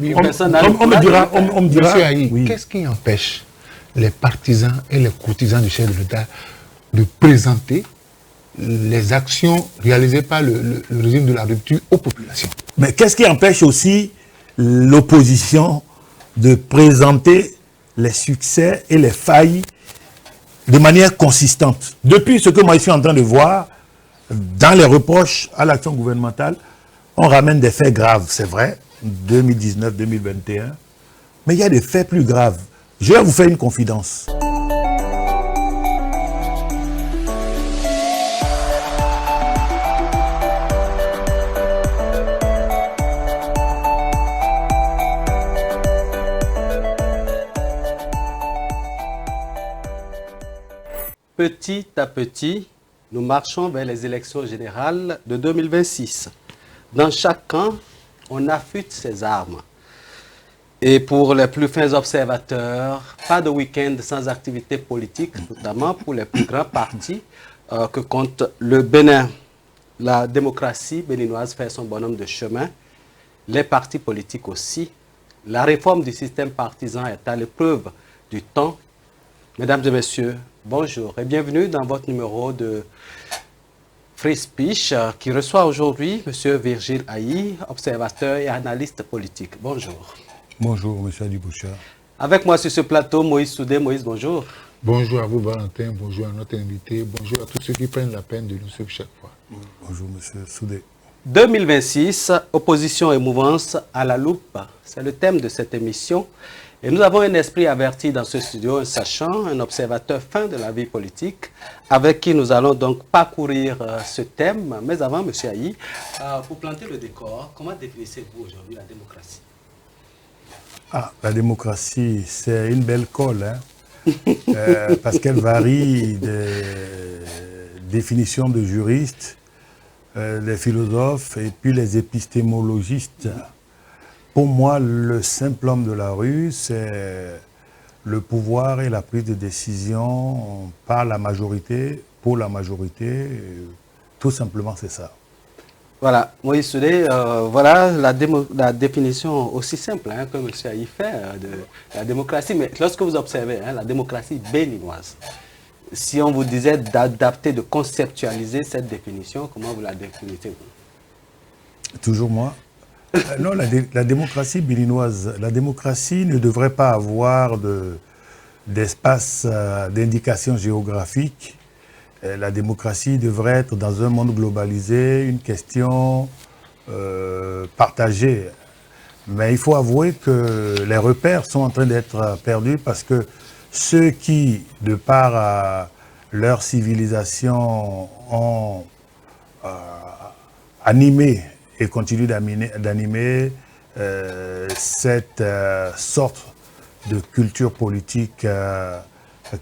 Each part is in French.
On me dira, Monsieur Aïe, oui. Qu'est-ce qui empêche les partisans et les courtisans du chef de l'État de présenter les actions réalisées par le régime de la rupture aux populations? Mais qu'est-ce qui empêche aussi l'opposition de présenter les succès et les failles de manière consistante? Depuis ce que moi je suis en train de voir, dans les reproches à l'action gouvernementale, on ramène des faits graves, c'est vrai, 2019-2021, mais il y a des faits plus graves. Je vais vous faire une confidence. Petit à petit, nous marchons vers les élections générales de 2026. Dans chaque camp, on affûte ses armes. Et pour les plus fins observateurs, pas de week-end sans activité politique, notamment pour les plus grands partis que compte le Bénin. La démocratie béninoise fait son bonhomme de chemin, les partis politiques aussi. La réforme du système partisan est à l'épreuve du temps. Mesdames et messieurs, bonjour et bienvenue dans votre numéro de Free Speech qui reçoit aujourd'hui M. Virgile Aïe, observateur et analyste politique. Bonjour. Bonjour, M. Adibouchard. Avec moi sur ce plateau, Moïse Soudé. Moïse, bonjour. Bonjour à vous, Valentin. Bonjour à notre invité. Bonjour à tous ceux qui prennent la peine de nous suivre chaque fois. Bonjour, M. Soudé. 2026, opposition et mouvance à la loupe. C'est le thème de cette émission. Et nous avons un esprit averti dans ce studio, un sachant, un observateur fin de la vie politique, avec qui nous allons donc parcourir ce thème. Mais avant, M. Aïe, pour planter le décor, comment définissez-vous aujourd'hui la démocratie? La démocratie, c'est une belle colle, hein, parce qu'elle varie des définitions de juristes, les philosophes et puis les épistémologistes. Pour moi, le simple homme de la rue, c'est le pouvoir et la prise de décision par la majorité, pour la majorité. Tout simplement, c'est ça. Voilà, Moïse Soudé, voilà la définition aussi simple hein, que M. Aïe fait de la démocratie. Mais lorsque vous observez la démocratie béninoise, si on vous disait d'adapter, de conceptualiser cette définition, comment vous la définissez-vous? Toujours moi. Non, la démocratie béninoise, la démocratie ne devrait pas avoir d'espace d'indication géographique. La démocratie devrait être dans un monde globalisé, une question partagée. Mais il faut avouer que les repères sont en train d'être perdus parce que ceux qui, de par leur civilisation, ont animé et continuent d'animer cette sorte de culture politique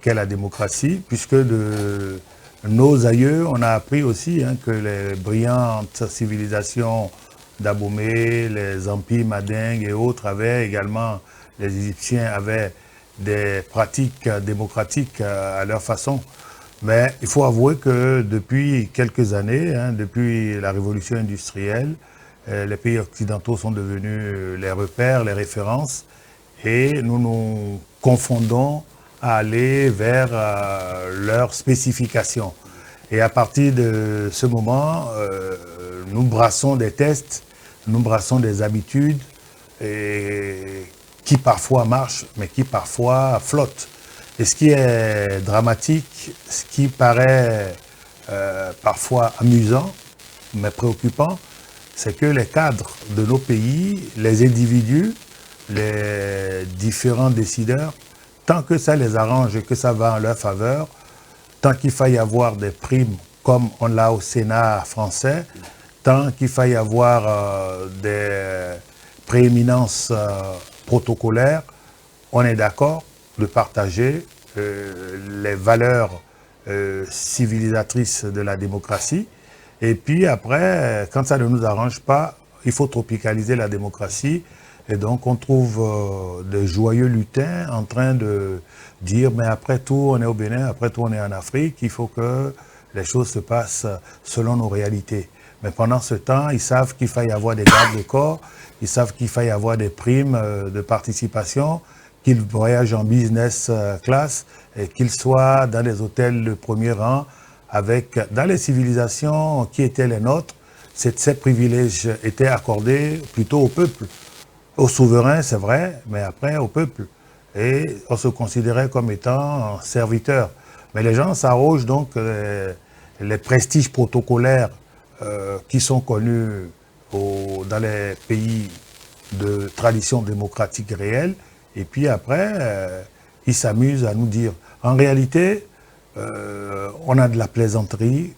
qu'est la démocratie, puisque de nos aïeux, on a appris aussi que les brillantes civilisations d'Abomey, les empires madingues et autres avaient également, les Égyptiens avaient des pratiques démocratiques à leur façon. Mais il faut avouer que depuis quelques années, depuis la révolution industrielle, les pays occidentaux sont devenus les repères, les références, et nous nous confondons à aller vers leurs spécifications. Et à partir de ce moment, nous brassons des tests, nous brassons des habitudes qui parfois marchent, mais qui parfois flottent. Et ce qui est dramatique, ce qui paraît parfois amusant, mais préoccupant, c'est que les cadres de nos pays, les individus, les différents décideurs, tant que ça les arrange et que ça va en leur faveur, tant qu'il faille avoir des primes comme on l'a au Sénat français, tant qu'il faille avoir des prééminences protocolaires, on est d'accord de partager les valeurs civilisatrices de la démocratie. Et puis après, quand ça ne nous arrange pas, il faut tropicaliser la démocratie. Et donc on trouve des joyeux lutins en train de dire, mais après tout on est au Bénin, après tout on est en Afrique, il faut que les choses se passent selon nos réalités. Mais pendant ce temps, ils savent qu'il faut y avoir des gardes de corps, ils savent qu'il faut y avoir des primes de participation, qu'ils voyagent en business class et qu'ils soient dans les hôtels de premier rang. Dans les civilisations qui étaient les nôtres, ces privilèges étaient accordés plutôt au peuple. Aux souverains, c'est vrai, mais après au peuple. Et on se considérait comme étant serviteurs. Mais les gens s'arrogent donc les prestiges protocolaires qui sont connus dans les pays de tradition démocratique réelle. Et puis après, ils s'amusent à nous dire. En réalité, on a de la plaisanterie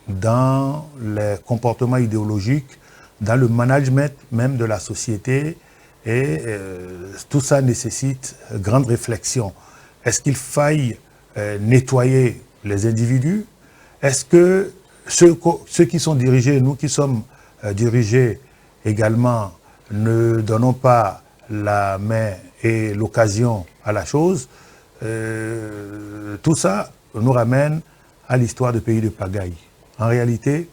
dans les comportements idéologiques, dans le management même de la société. Et tout ça nécessite grande réflexion. Est-ce qu'il faille nettoyer les individus? Est-ce que ceux qui sont dirigés, nous qui sommes dirigés également, ne donnons pas la main et l'occasion à la chose? Tout ça nous ramène à l'histoire de pays de pagaille. En réalité,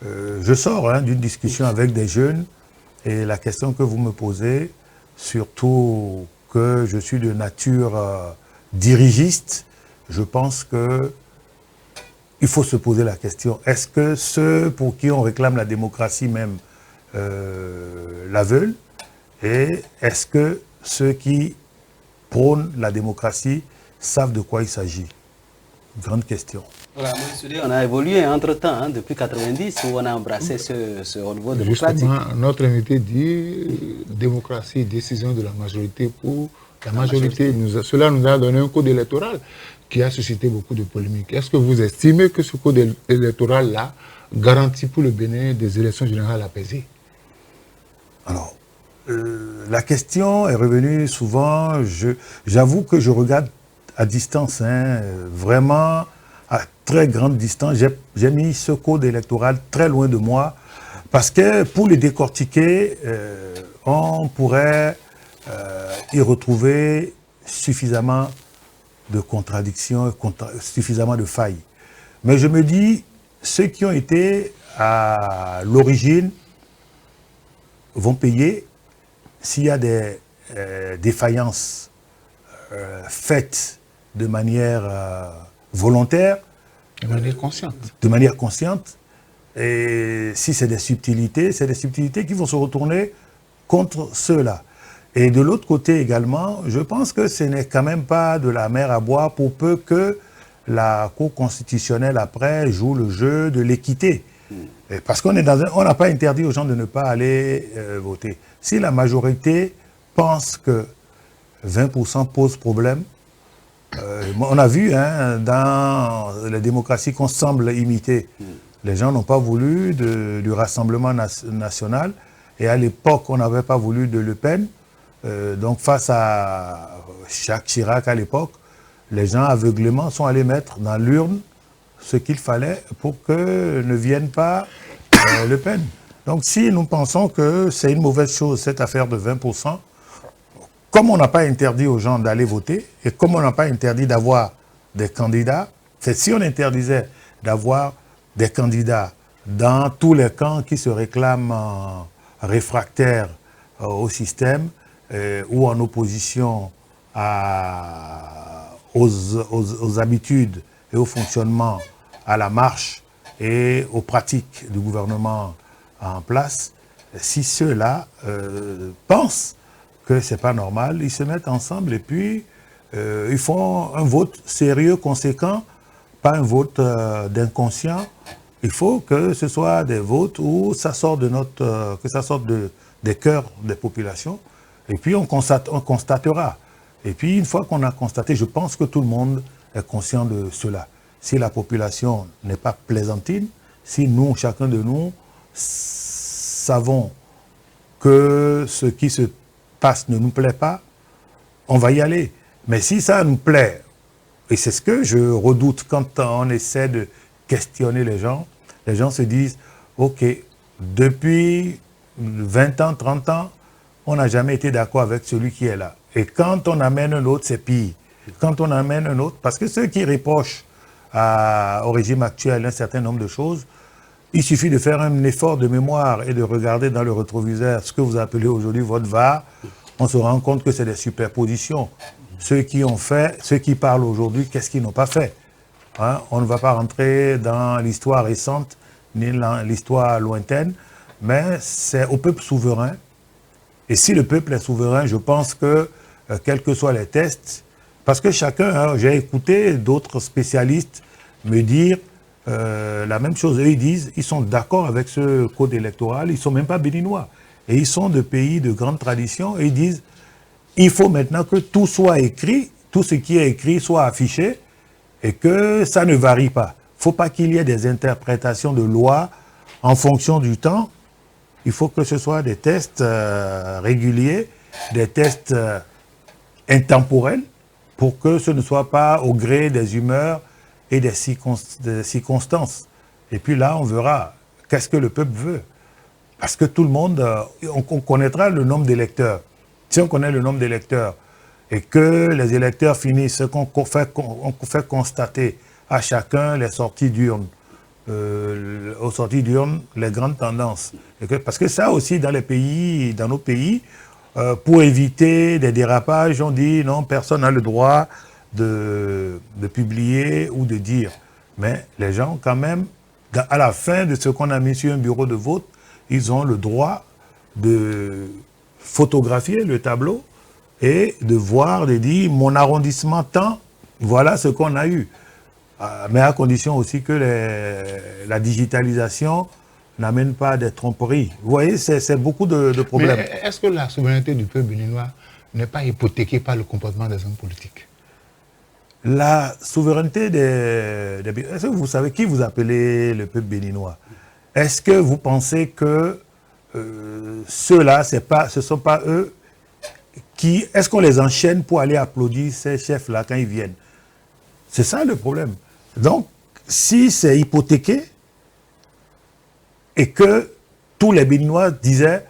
je sors d'une discussion avec des jeunes et la question que vous me posez, surtout que je suis de nature dirigiste, je pense que il faut se poser la question, est-ce que ceux pour qui on réclame la démocratie même la veulent? Et est-ce que ceux qui prônent la démocratie savent de quoi il s'agit? Grande question. Voilà, on a évolué entre-temps, depuis 90, où on a embrassé ce renouveau démocratique. Justement, notre invité dit démocratie, décision de la majorité pour la majorité. Cela nous a donné un code électoral qui a suscité beaucoup de polémiques. Est-ce que vous estimez que ce code électoral-là garantit pour le Bénin des élections générales apaisées? Alors, la question est revenue souvent. J'avoue que je regarde à distance, vraiment à très grande distance. J'ai mis ce code électoral très loin de moi parce que pour le décortiquer, on pourrait y retrouver suffisamment de contradictions, suffisamment de failles. Mais je me dis, ceux qui ont été à l'origine vont payer s'il y a des défaillances faites de manière volontaire. De manière consciente. De manière consciente. Et si c'est des subtilités qui vont se retourner contre ceux-là. Et de l'autre côté également, je pense que ce n'est quand même pas de la mer à boire pour peu que la Cour constitutionnelle après joue le jeu de l'équité. Parce qu'on n'a pas interdit aux gens de ne pas aller voter. Si la majorité pense que 20% pose problème, on a vu dans les démocraties qu'on semble imiter, les gens n'ont pas voulu du Rassemblement national et à l'époque on n'avait pas voulu de Le Pen. Donc face à Jacques Chirac à l'époque, les gens aveuglément sont allés mettre dans l'urne ce qu'il fallait pour que ne vienne pas Le Pen. Donc si nous pensons que c'est une mauvaise chose cette affaire de 20%, comme on n'a pas interdit aux gens d'aller voter, et comme on n'a pas interdit d'avoir des candidats, c'est si on interdisait d'avoir des candidats dans tous les camps qui se réclament réfractaires au système ou en opposition aux habitudes et au fonctionnement, à la marche et aux pratiques du gouvernement en place, si ceux-là pensent que ce n'est pas normal, ils se mettent ensemble et puis ils font un vote sérieux, conséquent, pas un vote d'inconscient. Il faut que ce soit des votes où ça sort que ça sorte des cœurs des populations. Et puis on constatera. Et puis une fois qu'on a constaté, je pense que tout le monde est conscient de cela. Si la population n'est pas plaisantine, si nous, chacun de nous, savons que ce qui se passe ne nous plaît pas, on va y aller. Mais si ça nous plaît, et c'est ce que je redoute quand on essaie de questionner les gens se disent, ok, depuis 20 ans, 30 ans, on n'a jamais été d'accord avec celui qui est là. Et quand on amène un autre, c'est pire. Quand on amène un autre, parce que ceux qui reprochent au régime actuel un certain nombre de choses, Il suffit de faire un effort de mémoire et de regarder dans le rétroviseur ce que vous appelez aujourd'hui votre VAR. On se rend compte que c'est des superpositions. Ceux qui ont fait, ceux qui parlent aujourd'hui, qu'est-ce qu'ils n'ont pas fait? Hein? On ne va pas rentrer dans l'histoire récente ni l'histoire lointaine, mais c'est au peuple souverain. Et si le peuple est souverain, je pense que, quels que soient les tests, parce que chacun, hein, j'ai écouté d'autres spécialistes me dire la même chose. Eux, ils disent, ils sont d'accord avec ce code électoral, ils ne sont même pas béninois. Et ils sont de pays de grande tradition, et ils disent, il faut maintenant que tout soit écrit, tout ce qui est écrit soit affiché, et que ça ne varie pas. Il ne faut pas qu'il y ait des interprétations de loi en fonction du temps. Il faut que ce soit des tests réguliers, des tests intemporels, pour que ce ne soit pas au gré des humeurs et des circonstances. Et puis là, on verra qu'est-ce que le peuple veut. Parce que tout le monde, on connaîtra le nombre d'électeurs. Si on connaît le nombre d'électeurs et que les électeurs finissent, qu'on fait constater à chacun les sorties d'urnes, aux sorties d'urnes, les grandes tendances. Parce que ça aussi, dans nos pays, pour éviter des dérapages, on dit non, personne n'a le droit de publier ou de dire. Mais les gens, quand même, à la fin de ce qu'on a mis sur un bureau de vote, ils ont le droit de photographier le tableau et de voir, de dire, mon arrondissement tant, voilà ce qu'on a eu. Mais à condition aussi que la digitalisation n'amène pas des tromperies. Vous voyez, c'est beaucoup de problèmes. Mais est-ce que la souveraineté du peuple béninois n'est pas hypothéquée par le comportement des hommes politiques? La souveraineté est-ce que vous savez qui vous appelez le peuple béninois? Est-ce que vous pensez que ceux-là, ce ne sont pas eux qui... Est-ce qu'on les enchaîne pour aller applaudir ces chefs-là quand ils viennent? C'est ça le problème. Donc, si c'est hypothéqué et que tous les Béninois disaient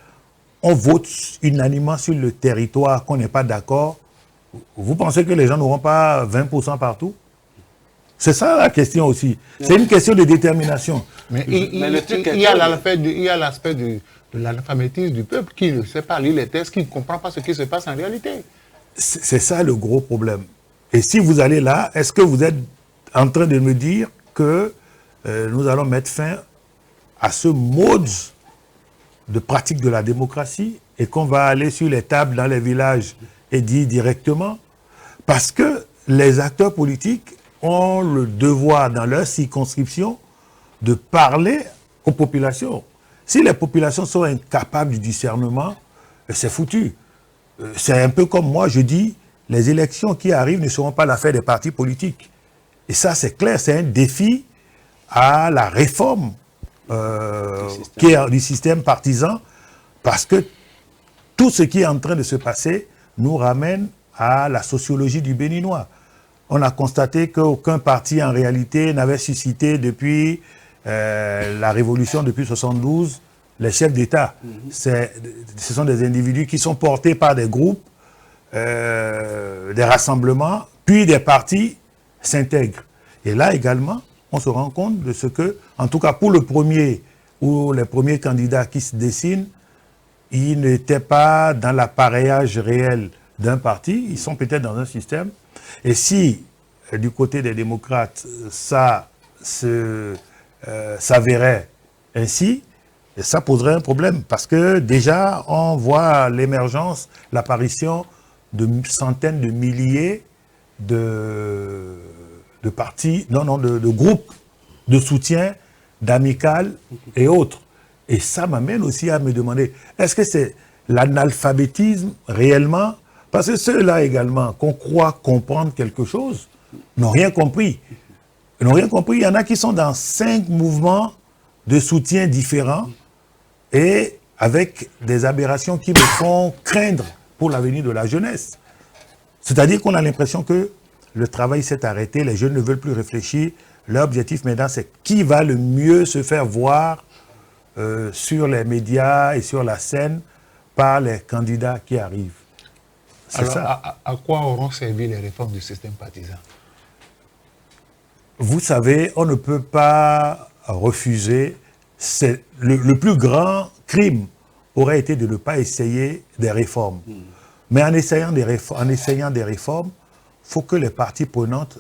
on vote unanimement sur le territoire, qu'on n'est pas d'accord, vous pensez que les gens n'auront pas 20% partout? C'est ça la question aussi. C'est une question de détermination. Mais il y a l'aspect de l'analphabétisme du peuple qui ne sait pas lire les textes, qui ne comprend pas ce qui se passe en réalité. C'est ça le gros problème. Et si vous allez là, est-ce que vous êtes en train de me dire que nous allons mettre fin à ce mode de pratique de la démocratie et qu'on va aller sur les tables dans les villages et dire directement? Parce que les acteurs politiques ont le devoir dans leur circonscription de parler aux populations. Si les populations sont incapables du discernement, c'est foutu. C'est un peu comme moi, je dis, les élections qui arrivent ne seront pas l'affaire des partis politiques. Et ça, c'est clair, c'est un défi à la réforme du système partisan, parce que tout ce qui est en train de se passer nous ramène à la sociologie du Béninois. On a constaté qu'aucun parti, en réalité, n'avait suscité depuis la révolution, depuis 1972, les chefs d'État. Ce sont des individus qui sont portés par des groupes, des rassemblements, puis des partis s'intègrent. Et là également, on se rend compte de ce que, en tout cas pour le premier ou les premiers candidats qui se dessinent, ils n'étaient pas dans l'appareillage réel d'un parti, ils sont peut-être dans un système. Et si, du côté des démocrates, ça s'avérait ainsi, ça poserait un problème. Parce que déjà, on voit l'émergence, l'apparition de centaines de milliers de partis, de groupes de soutien, d'amicales et autres. Et ça m'amène aussi à me demander, est-ce que c'est l'analphabétisme réellement? Parce que ceux-là également, qu'on croit comprendre quelque chose, n'ont rien compris. Ils n'ont rien compris. Il y en a qui sont dans 5 mouvements de soutien différents et avec des aberrations qui me font craindre pour l'avenir de la jeunesse. C'est-à-dire qu'on a l'impression que le travail s'est arrêté, les jeunes ne veulent plus réfléchir. Leur objectif maintenant, c'est qui va le mieux se faire voir sur les médias et sur la scène par les candidats qui arrivent. Alors, ça. À quoi auront servi les réformes du système partisan? Vous savez, on ne peut pas refuser le plus grand crime aurait été de ne pas essayer des réformes. Mais en essayant des réformes, il faut que les parties prenantes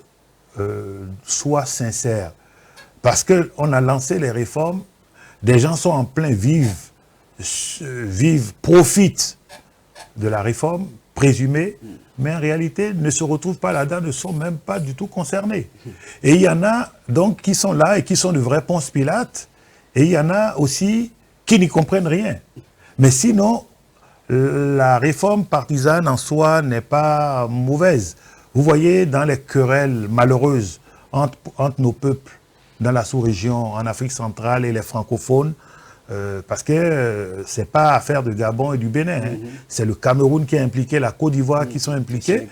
soient sincères. Parce qu'on a lancé les réformes, des gens sont en plein profitent de la réforme présumée, mais en réalité ne se retrouvent pas là-dedans, ne sont même pas du tout concernés. Et il y en a donc qui sont là et qui sont de vrais Ponce Pilate, et il y en a aussi qui n'y comprennent rien. Mais sinon, la réforme partisane en soi n'est pas mauvaise. Vous voyez, dans les querelles malheureuses entre nos peuples, dans la sous-région, en Afrique centrale et les francophones, parce que c'est pas affaire de Gabon et du Bénin. C'est le Cameroun qui est impliqué, la Côte d'Ivoire qui sont impliqués.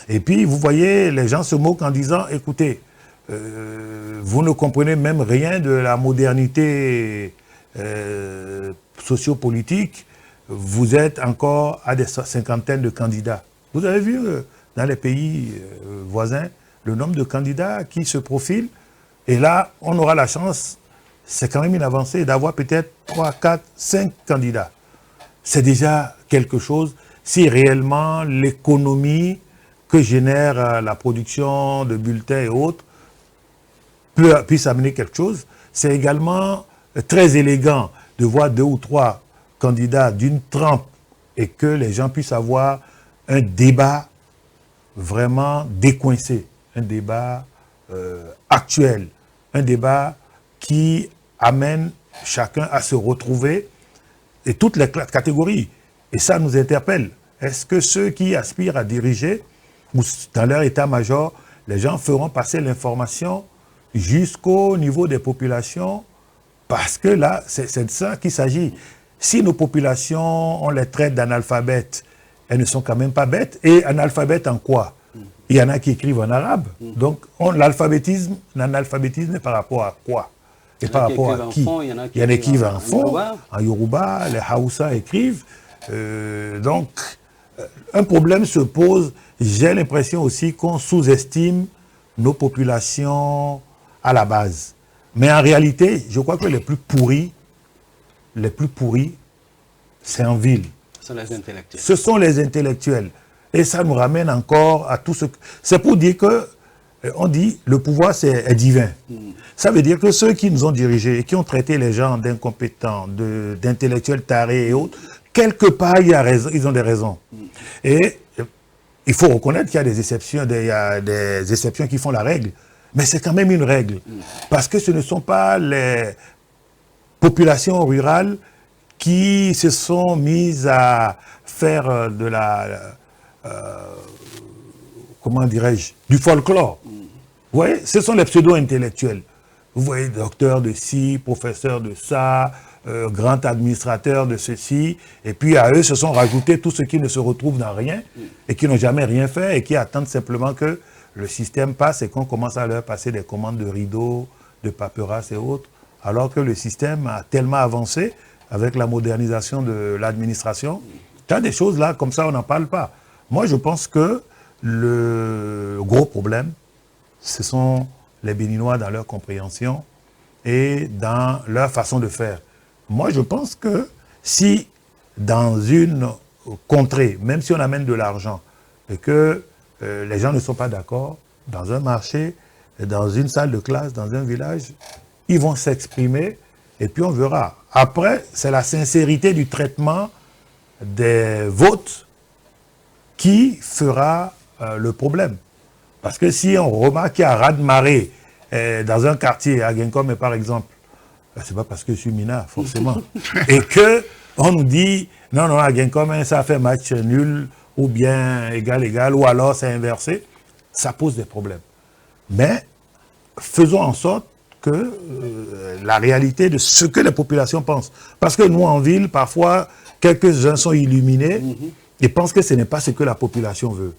Et puis, vous voyez, les gens se moquent en disant, écoutez, vous ne comprenez même rien de la modernité sociopolitique. Vous êtes encore à des cinquantaines de candidats. Vous avez vu dans les pays voisins le nombre de candidats qui se profilent. Et là, on aura la chance, c'est quand même une avancée, d'avoir peut-être 3, 4, 5 candidats. C'est déjà quelque chose si réellement l'économie que génère la production de bulletins et autres puisse amener quelque chose. C'est également très élégant de voir 2 ou 3 candidats d'une trempe et que les gens puissent avoir un débat vraiment décoincé, un débat actuel, un débat qui amène chacun à se retrouver, et toutes les catégories. Et ça nous interpelle. Est-ce que ceux qui aspirent à diriger, ou dans leur état-major, les gens feront passer l'information jusqu'au niveau des populations? Parce que là, c'est de ça qu'il s'agit. Si nos populations, on les traite d'analphabètes, elles ne sont quand même pas bêtes. Et analphabètes en quoi? Il y en a qui écrivent en arabe. Donc, l'alphabétisme par rapport à quoi? Et par rapport à qui? Il y en a qui écrivent en fond, en Yoruba, les Haoussa écrivent. Donc, un problème se pose. J'ai l'impression aussi qu'on sous-estime nos populations à la base. Mais en réalité, je crois que les plus pourris, c'est en ville. Ce sont les intellectuels. Ce sont les intellectuels. Et ça nous ramène encore à tout ce... C'est pour dire que, on dit, le pouvoir est divin. Ça veut dire que ceux qui nous ont dirigés et qui ont traité les gens d'incompétents, d'intellectuels tarés et autres, quelque part, ils ont des raisons. Et il faut reconnaître qu'il y a des exceptions, il y a des exceptions qui font la règle. Mais c'est quand même une règle. Parce que ce ne sont pas les populations rurales qui se sont mises à faire de la... comment dirais-je, du folklore. Vous voyez, ce sont les pseudo-intellectuels. Vous voyez, docteur de ci, professeur de ça, grand administrateur de ceci, et puis à eux se sont rajoutés tous ceux qui ne se retrouvent dans rien, et qui n'ont jamais rien fait, et qui attendent simplement que le système passe et qu'on commence à leur passer des commandes de rideaux, de paperasses et autres, alors que le système a tellement avancé avec la modernisation de l'administration. Il y a des choses là, comme ça, on n'en parle pas. Moi, je pense que le gros problème, ce sont les Béninois dans leur compréhension et dans leur façon de faire. Moi, je pense que si dans une contrée, même si on amène de l'argent, et que les gens ne sont pas d'accord, dans un marché, dans une salle de classe, dans un village, ils vont s'exprimer et puis on verra. Après, c'est la sincérité du traitement des votes qui fera le problème. Parce que si on remarque qu'il y a raz-de-marée dans un quartier, à Guinkomé par exemple, c'est pas parce que je suis minard, forcément, et que on nous dit, non, à Guinkomé, ça fait match nul, ou bien égal, ou alors c'est inversé, ça pose des problèmes. Mais faisons en sorte que la réalité de ce que les populations pensent. Parce que nous, en ville, parfois, quelques-uns sont illuminés et pensent que ce n'est pas ce que la population veut.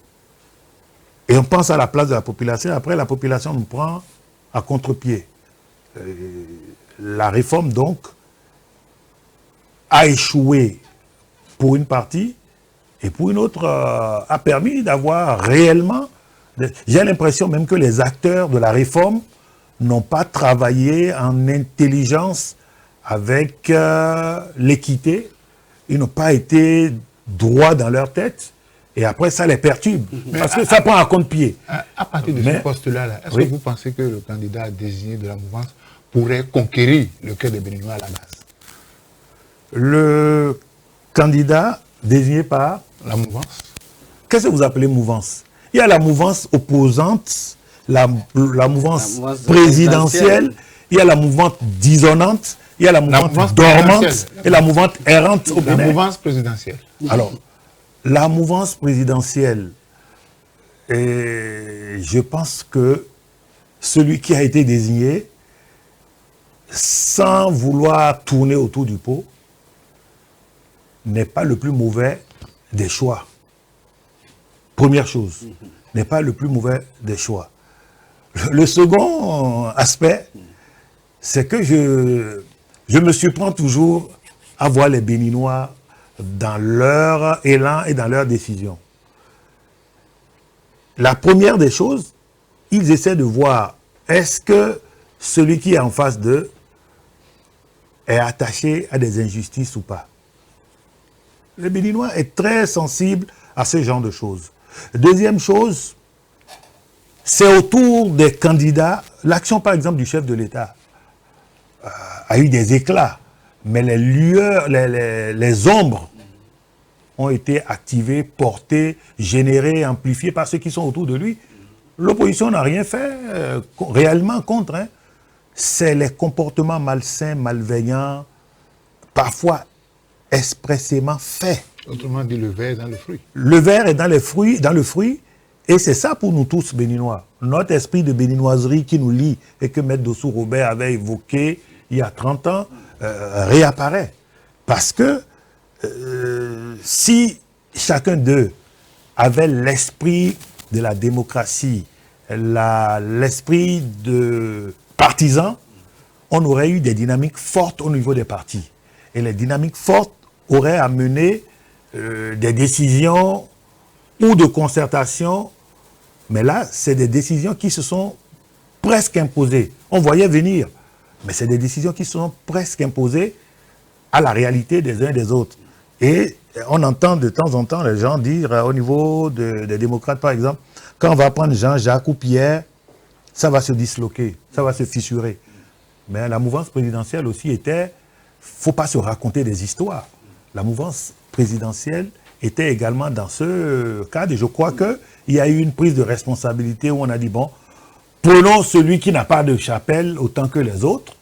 Et on pense à la place de la population, après la population nous prend à contre-pied. La réforme, donc, a échoué pour une partie, et pour une autre, a permis d'avoir réellement... J'ai l'impression même que les acteurs de la réforme n'ont pas travaillé en intelligence avec l'équité. Ils n'ont pas été droits dans leur tête. Et après, ça les perturbe. Parce que ça prend un compte-pied. À partir de ce poste-là, est-ce que vous pensez que le candidat désigné de la mouvance pourrait conquérir le cœur des Béninois à la base? Le candidat désigné par la mouvance. Qu'est-ce que vous appelez mouvance? Il y a la mouvance opposante, la mouvance présidentielle, il y a la mouvance disonnante, il y a la mouvance dormante et la mouvance errante au Bénin. La mouvance présidentielle. Alors, la mouvance présidentielle, je pense que celui qui a été désigné, sans vouloir tourner autour du pot, n'est pas le plus mauvais des choix. Première chose, n'est pas le plus mauvais des choix. Le second aspect, c'est que je me surprends toujours à voir les Béninois dans leur élan et dans leurs décisions. La première des choses, ils essaient de voir, est-ce que celui qui est en face d'eux est attaché à des injustices ou pas? Le Béninois est très sensible à ce genre de choses. Deuxième chose, c'est autour des candidats. L'action, par exemple, du chef de l'État a eu des éclats, mais les lueurs, les ombres ont été activées, portées, générées, amplifiées par ceux qui sont autour de lui. L'opposition n'a rien fait réellement contre. Hein. C'est les comportements malsains, malveillants, parfois expressément faits. Autrement dit, le verre est dans le fruit. Le verre est dans le fruit, et c'est ça pour nous tous, Béninois. Notre esprit de béninoiserie qui nous lie et que Maître Dossou Robert avait évoqué il y a 30 ans, réapparaît. Parce que si chacun d'eux avait l'esprit de la démocratie, l'esprit de partisan, on aurait eu des dynamiques fortes au niveau des partis. Et les dynamiques fortes auraient amené des décisions ou de concertation, mais là, c'est des décisions qui se sont presque imposées. On voyait venir, mais c'est des décisions qui se sont presque imposées à la réalité des uns et des autres. Et on entend de temps en temps les gens dire au niveau des démocrates, par exemple, quand on va prendre Jean-Jacques ou Pierre, ça va se disloquer, ça va se fissurer. Mais la mouvance présidentielle aussi était, faut pas se raconter des histoires. La mouvance présidentielle était également dans ce cadre, et je crois qu'il y a eu une prise de responsabilité où on a dit, bon, prenons celui qui n'a pas de chapelle autant que les autres,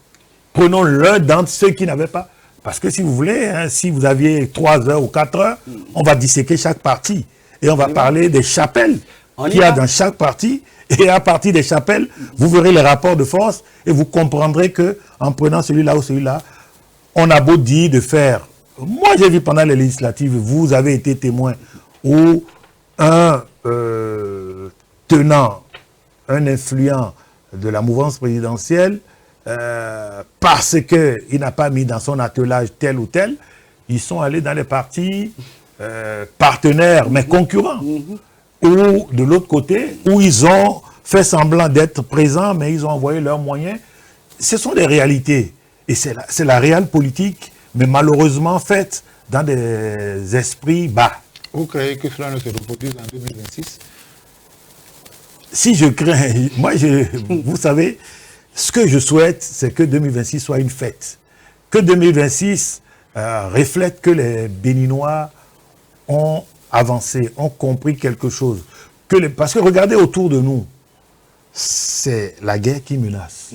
prenons l'un d'entre ceux qui n'avaient pas. Parce que si vous voulez, hein, si vous aviez 3 heures ou 4 heures, on va disséquer chaque parti. Et on va parler des chapelles qu'il y a dans chaque parti. Et à partir des chapelles, vous verrez les rapports de force et vous comprendrez qu'en prenant celui-là ou celui-là, on a beau dire de faire. Moi, j'ai vu pendant les législatives, vous avez été témoin où un tenant, un influent de la mouvance présidentielle, parce qu'il n'a pas mis dans son attelage tel ou tel, ils sont allés dans les partis partenaires, mais concurrents. Ou de l'autre côté, où ils ont fait semblant d'être présents, mais ils ont envoyé leurs moyens. Ce sont des réalités. Et c'est la réelle politique, mais malheureusement faite dans des esprits bas. Vous croyez que cela ne se reproduise en 2026? Si je crains, moi, vous savez, ce que je souhaite, c'est que 2026 soit une fête. Que 2026 reflète que les Béninois ont avancé, ont compris quelque chose. Parce que regardez autour de nous, c'est la guerre qui menace.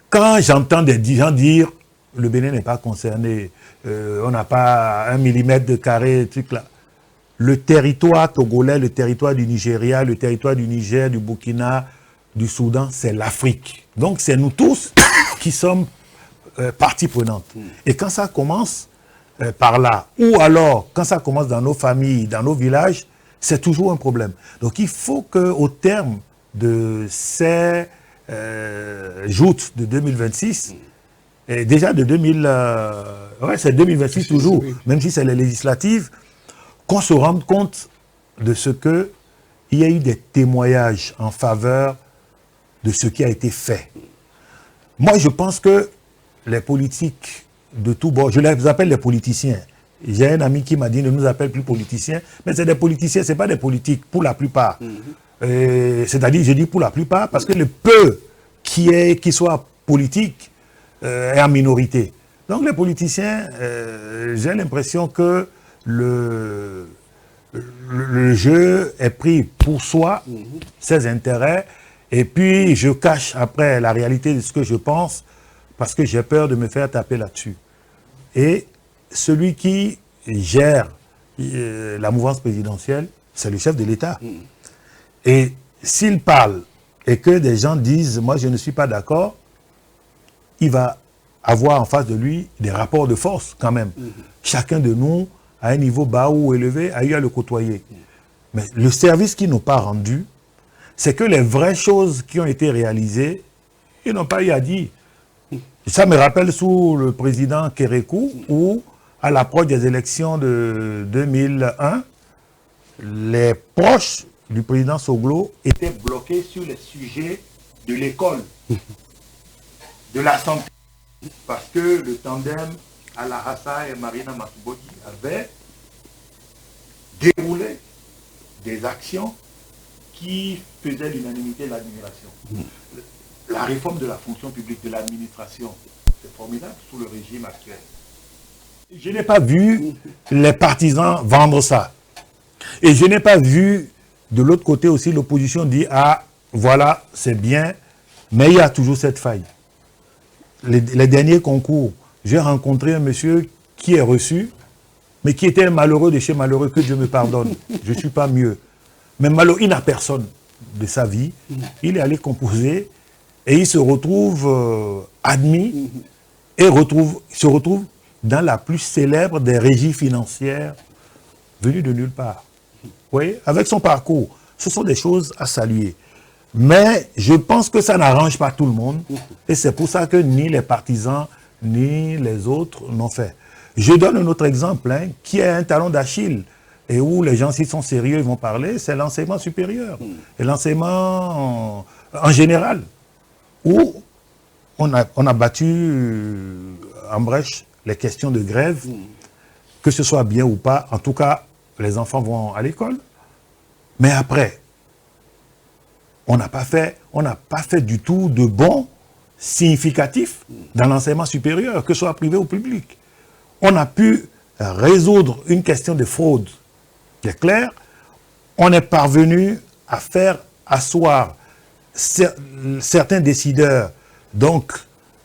Quand j'entends des gens dire le Bénin n'est pas concerné, on n'a pas 1 millimètre de carré, truc là. Le territoire togolais, le territoire du Nigeria, le territoire du Niger, du Burkina, du Soudan, c'est l'Afrique. Donc c'est nous tous qui sommes partie prenante. Et quand ça commence par là, ou alors quand ça commence dans nos familles, dans nos villages, c'est toujours un problème. Donc il faut qu'au terme de ces joutes de 2026, et déjà de c'est 2026 toujours, même si c'est les législatives, qu'on se rende compte de ce que il y a eu des témoignages en faveur de ce qui a été fait. Moi, je pense que les politiques de tout bord, je les appelle les politiciens. J'ai un ami qui m'a dit ne nous appelle plus politiciens, mais c'est des politiciens, ce n'est pas des politiques pour la plupart. C'est-à-dire, je dis pour la plupart, parce que le peu qui soit politique est en minorité. Donc les politiciens, j'ai l'impression que le jeu est pris pour soi, ses intérêts, et puis je cache après la réalité de ce que je pense, parce que j'ai peur de me faire taper là-dessus. Et celui qui gère la mouvance présidentielle, c'est le chef de l'État. Et s'il parle et que des gens disent « moi je ne suis pas d'accord », il va avoir en face de lui des rapports de force quand même. Chacun de nous, à un niveau bas ou élevé, a eu à le côtoyer. Mais le service qu'il nous pas rendu, c'est que les vraies choses qui ont été réalisées, ils n'ont pas eu à dire. Ça me rappelle sous le président Kérékou, où, à l'approche des élections de 2001, les proches du président Soglo étaient bloqués sur les sujets de l'école, de la santé, parce que le tandem Alahassa et Marina Matubodi avait déroulé des actions qui faisaient l'unanimité de l'admiration. La réforme de la fonction publique de l'administration, c'est formidable sous le régime actuel. Je n'ai pas vu les partisans vendre ça. Et je n'ai pas vu de l'autre côté aussi l'opposition dire « Ah, voilà, c'est bien, mais il y a toujours cette faille. » Les derniers concours, j'ai rencontré un monsieur qui est reçu, mais qui était malheureux de chez malheureux, que Dieu me pardonne. Je ne suis pas mieux. Mais malheureux, il n'a personne de sa vie. Il est allé composer et il se retrouve admis et se retrouve dans la plus célèbre des régies financières venues de nulle part. Vous voyez, avec son parcours, ce sont des choses à saluer. Mais je pense que ça n'arrange pas tout le monde. Et c'est pour ça que ni les partisans, ni les autres n'ont fait. Je donne un autre exemple, qui est un talon d'Achille, et où les gens, s'ils sont sérieux, ils vont parler, c'est l'enseignement supérieur. Et l'enseignement en général, où on a battu en brèche les questions de grève, que ce soit bien ou pas. En tout cas, les enfants vont à l'école. Mais après, on n'a pas fait du tout de bon significatif dans l'enseignement supérieur, que ce soit privé ou public. On a pu résoudre une question de fraude qui est claire. On est parvenu à faire asseoir certains décideurs, donc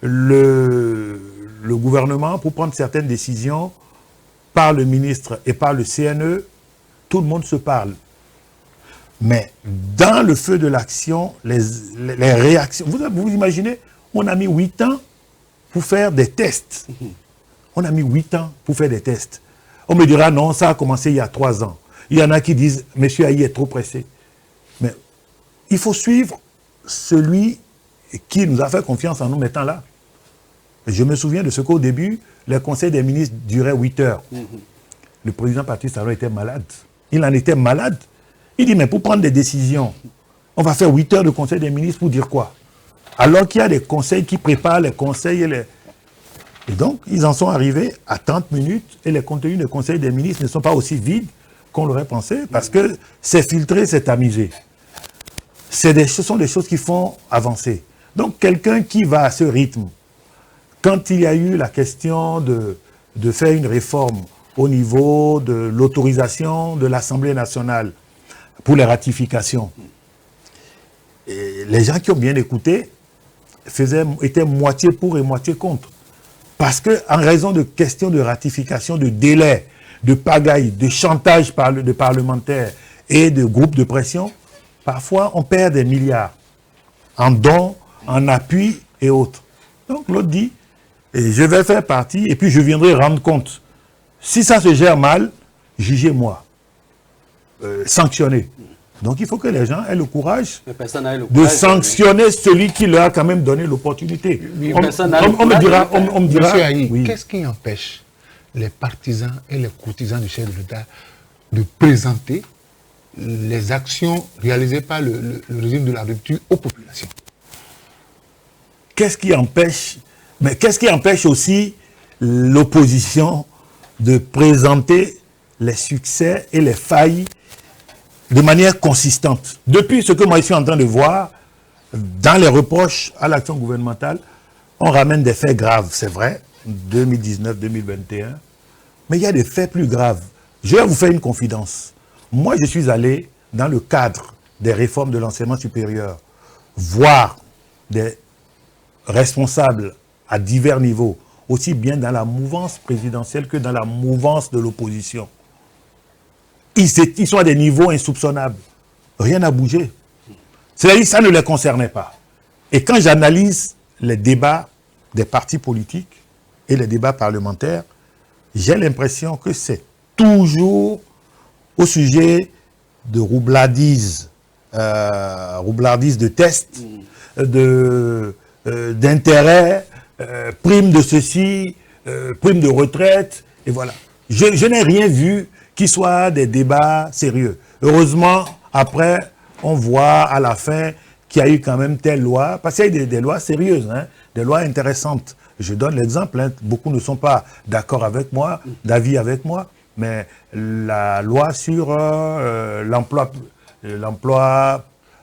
le gouvernement, pour prendre certaines décisions par le ministre et par le CNE. Tout le monde se parle. Mais dans le feu de l'action, les réactions... Vous imaginez, on a mis 8 ans pour faire des tests. On a mis 8 ans pour faire des tests. On me dira, non, ça a commencé il y a 3 ans. Il y en a qui disent, monsieur Aïe est trop pressé. Mais il faut suivre celui qui nous a fait confiance en nous mettant là. Je me souviens de ce qu'au début, le conseil des ministres durait 8 heures. Le président Patrice Talon était malade. Il en était malade. Il dit, mais pour prendre des décisions, on va faire 8 heures de conseil des ministres pour dire quoi? Alors qu'il y a des conseils qui préparent les conseils et donc, ils en sont arrivés à 30 minutes et les contenus des conseils des ministres ne sont pas aussi vides qu'on l'aurait pensé parce que c'est filtré, c'est amusé. Ce sont des choses qui font avancer. Donc, quelqu'un qui va à ce rythme, quand il y a eu la question de faire une réforme au niveau de l'autorisation de l'Assemblée nationale pour les ratifications, et les gens qui ont bien écouté étaient moitié pour et moitié contre. Parce qu'en raison de questions de ratification, de délai, de pagaille, de chantage de parlementaires et de groupes de pression, parfois on perd des milliards en dons, en appui et autres. Donc l'autre dit, et je vais faire partie et puis je viendrai rendre compte. Si ça se gère mal, jugez-moi, sanctionnez. Donc il faut que les gens aient le courage de sanctionner celui qui leur a quand même donné l'opportunité. On me dira, Monsieur Aïe, oui. Qu'est-ce qui empêche les partisans et les courtisans du chef de l'État de présenter les actions réalisées par le régime de la rupture aux populations? Qu'est-ce qui empêche Mais qu'est-ce qui empêche aussi l'opposition de présenter les succès et les failles de manière consistante? Depuis ce que moi je suis en train de voir, dans les reproches à l'action gouvernementale, on ramène des faits graves, c'est vrai, 2019, 2021, mais il y a des faits plus graves. Je vais vous faire une confidence. Moi, je suis allé dans le cadre des réformes de l'enseignement supérieur, voir des responsables à divers niveaux, aussi bien dans la mouvance présidentielle que dans la mouvance de l'opposition. Ils sont à des niveaux insoupçonnables. Rien n'a bougé. C'est-à-dire que ça ne les concernait pas. Et quand j'analyse les débats des partis politiques et les débats parlementaires, j'ai l'impression que c'est toujours au sujet de roublardises de tests, d'intérêts, primes de ceci, primes de retraite, et voilà. Je n'ai rien vu qui soit des débats sérieux. Heureusement, après, on voit à la fin qu'il y a eu quand même telle loi, parce qu'il y a des lois sérieuses, hein, des lois intéressantes. Je donne l'exemple, hein, beaucoup ne sont pas d'accord avec moi, d'avis avec moi, mais la loi sur l'emploi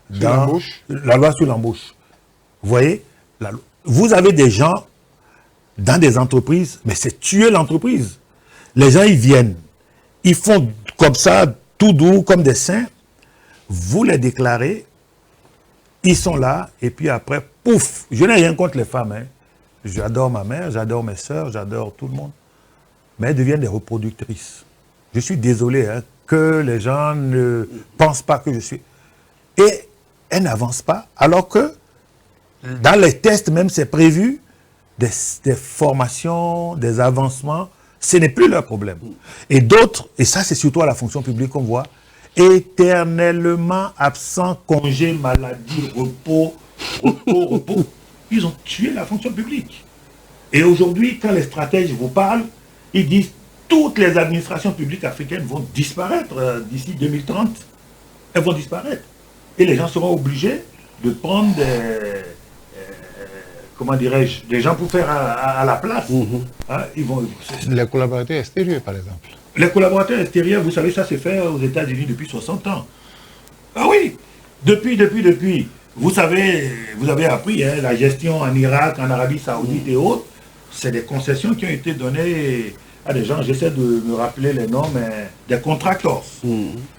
dans... La loi sur l'embauche. Vous voyez, vous avez des gens dans des entreprises, mais c'est tuer l'entreprise. Les gens, ils viennent, ils font comme ça, tout doux, comme des saints, vous les déclarez, ils sont là, et puis après, pouf, je n'ai rien contre les femmes, hein. J'adore ma mère, j'adore mes soeurs, j'adore tout le monde, mais elles deviennent des reproductrices. Je suis désolé, hein, que les gens ne pensent pas que je suis... Et elles n'avancent pas, alors que dans les tests même, c'est prévu des formations, des avancements, ce n'est plus leur problème. Et d'autres, et ça c'est surtout à la fonction publique qu'on voit, éternellement absents, congé, maladie, repos. Ils ont tué la fonction publique. Et aujourd'hui, quand les stratèges vous parlent, ils disent toutes les administrations publiques africaines vont disparaître d'ici 2030. Elles vont disparaître. Et les gens seront obligés de prendre comment dirais-je, des gens pour faire à la place. Hein, les collaborateurs extérieurs, par exemple. Les collaborateurs extérieurs, vous savez, ça s'est fait aux États-Unis depuis 60 ans. Ah oui, depuis. Vous savez, vous avez appris, hein, la gestion en Irak, en Arabie Saoudite et autres, c'est des concessions qui ont été données à des gens, j'essaie de me rappeler les noms, mais des contractors.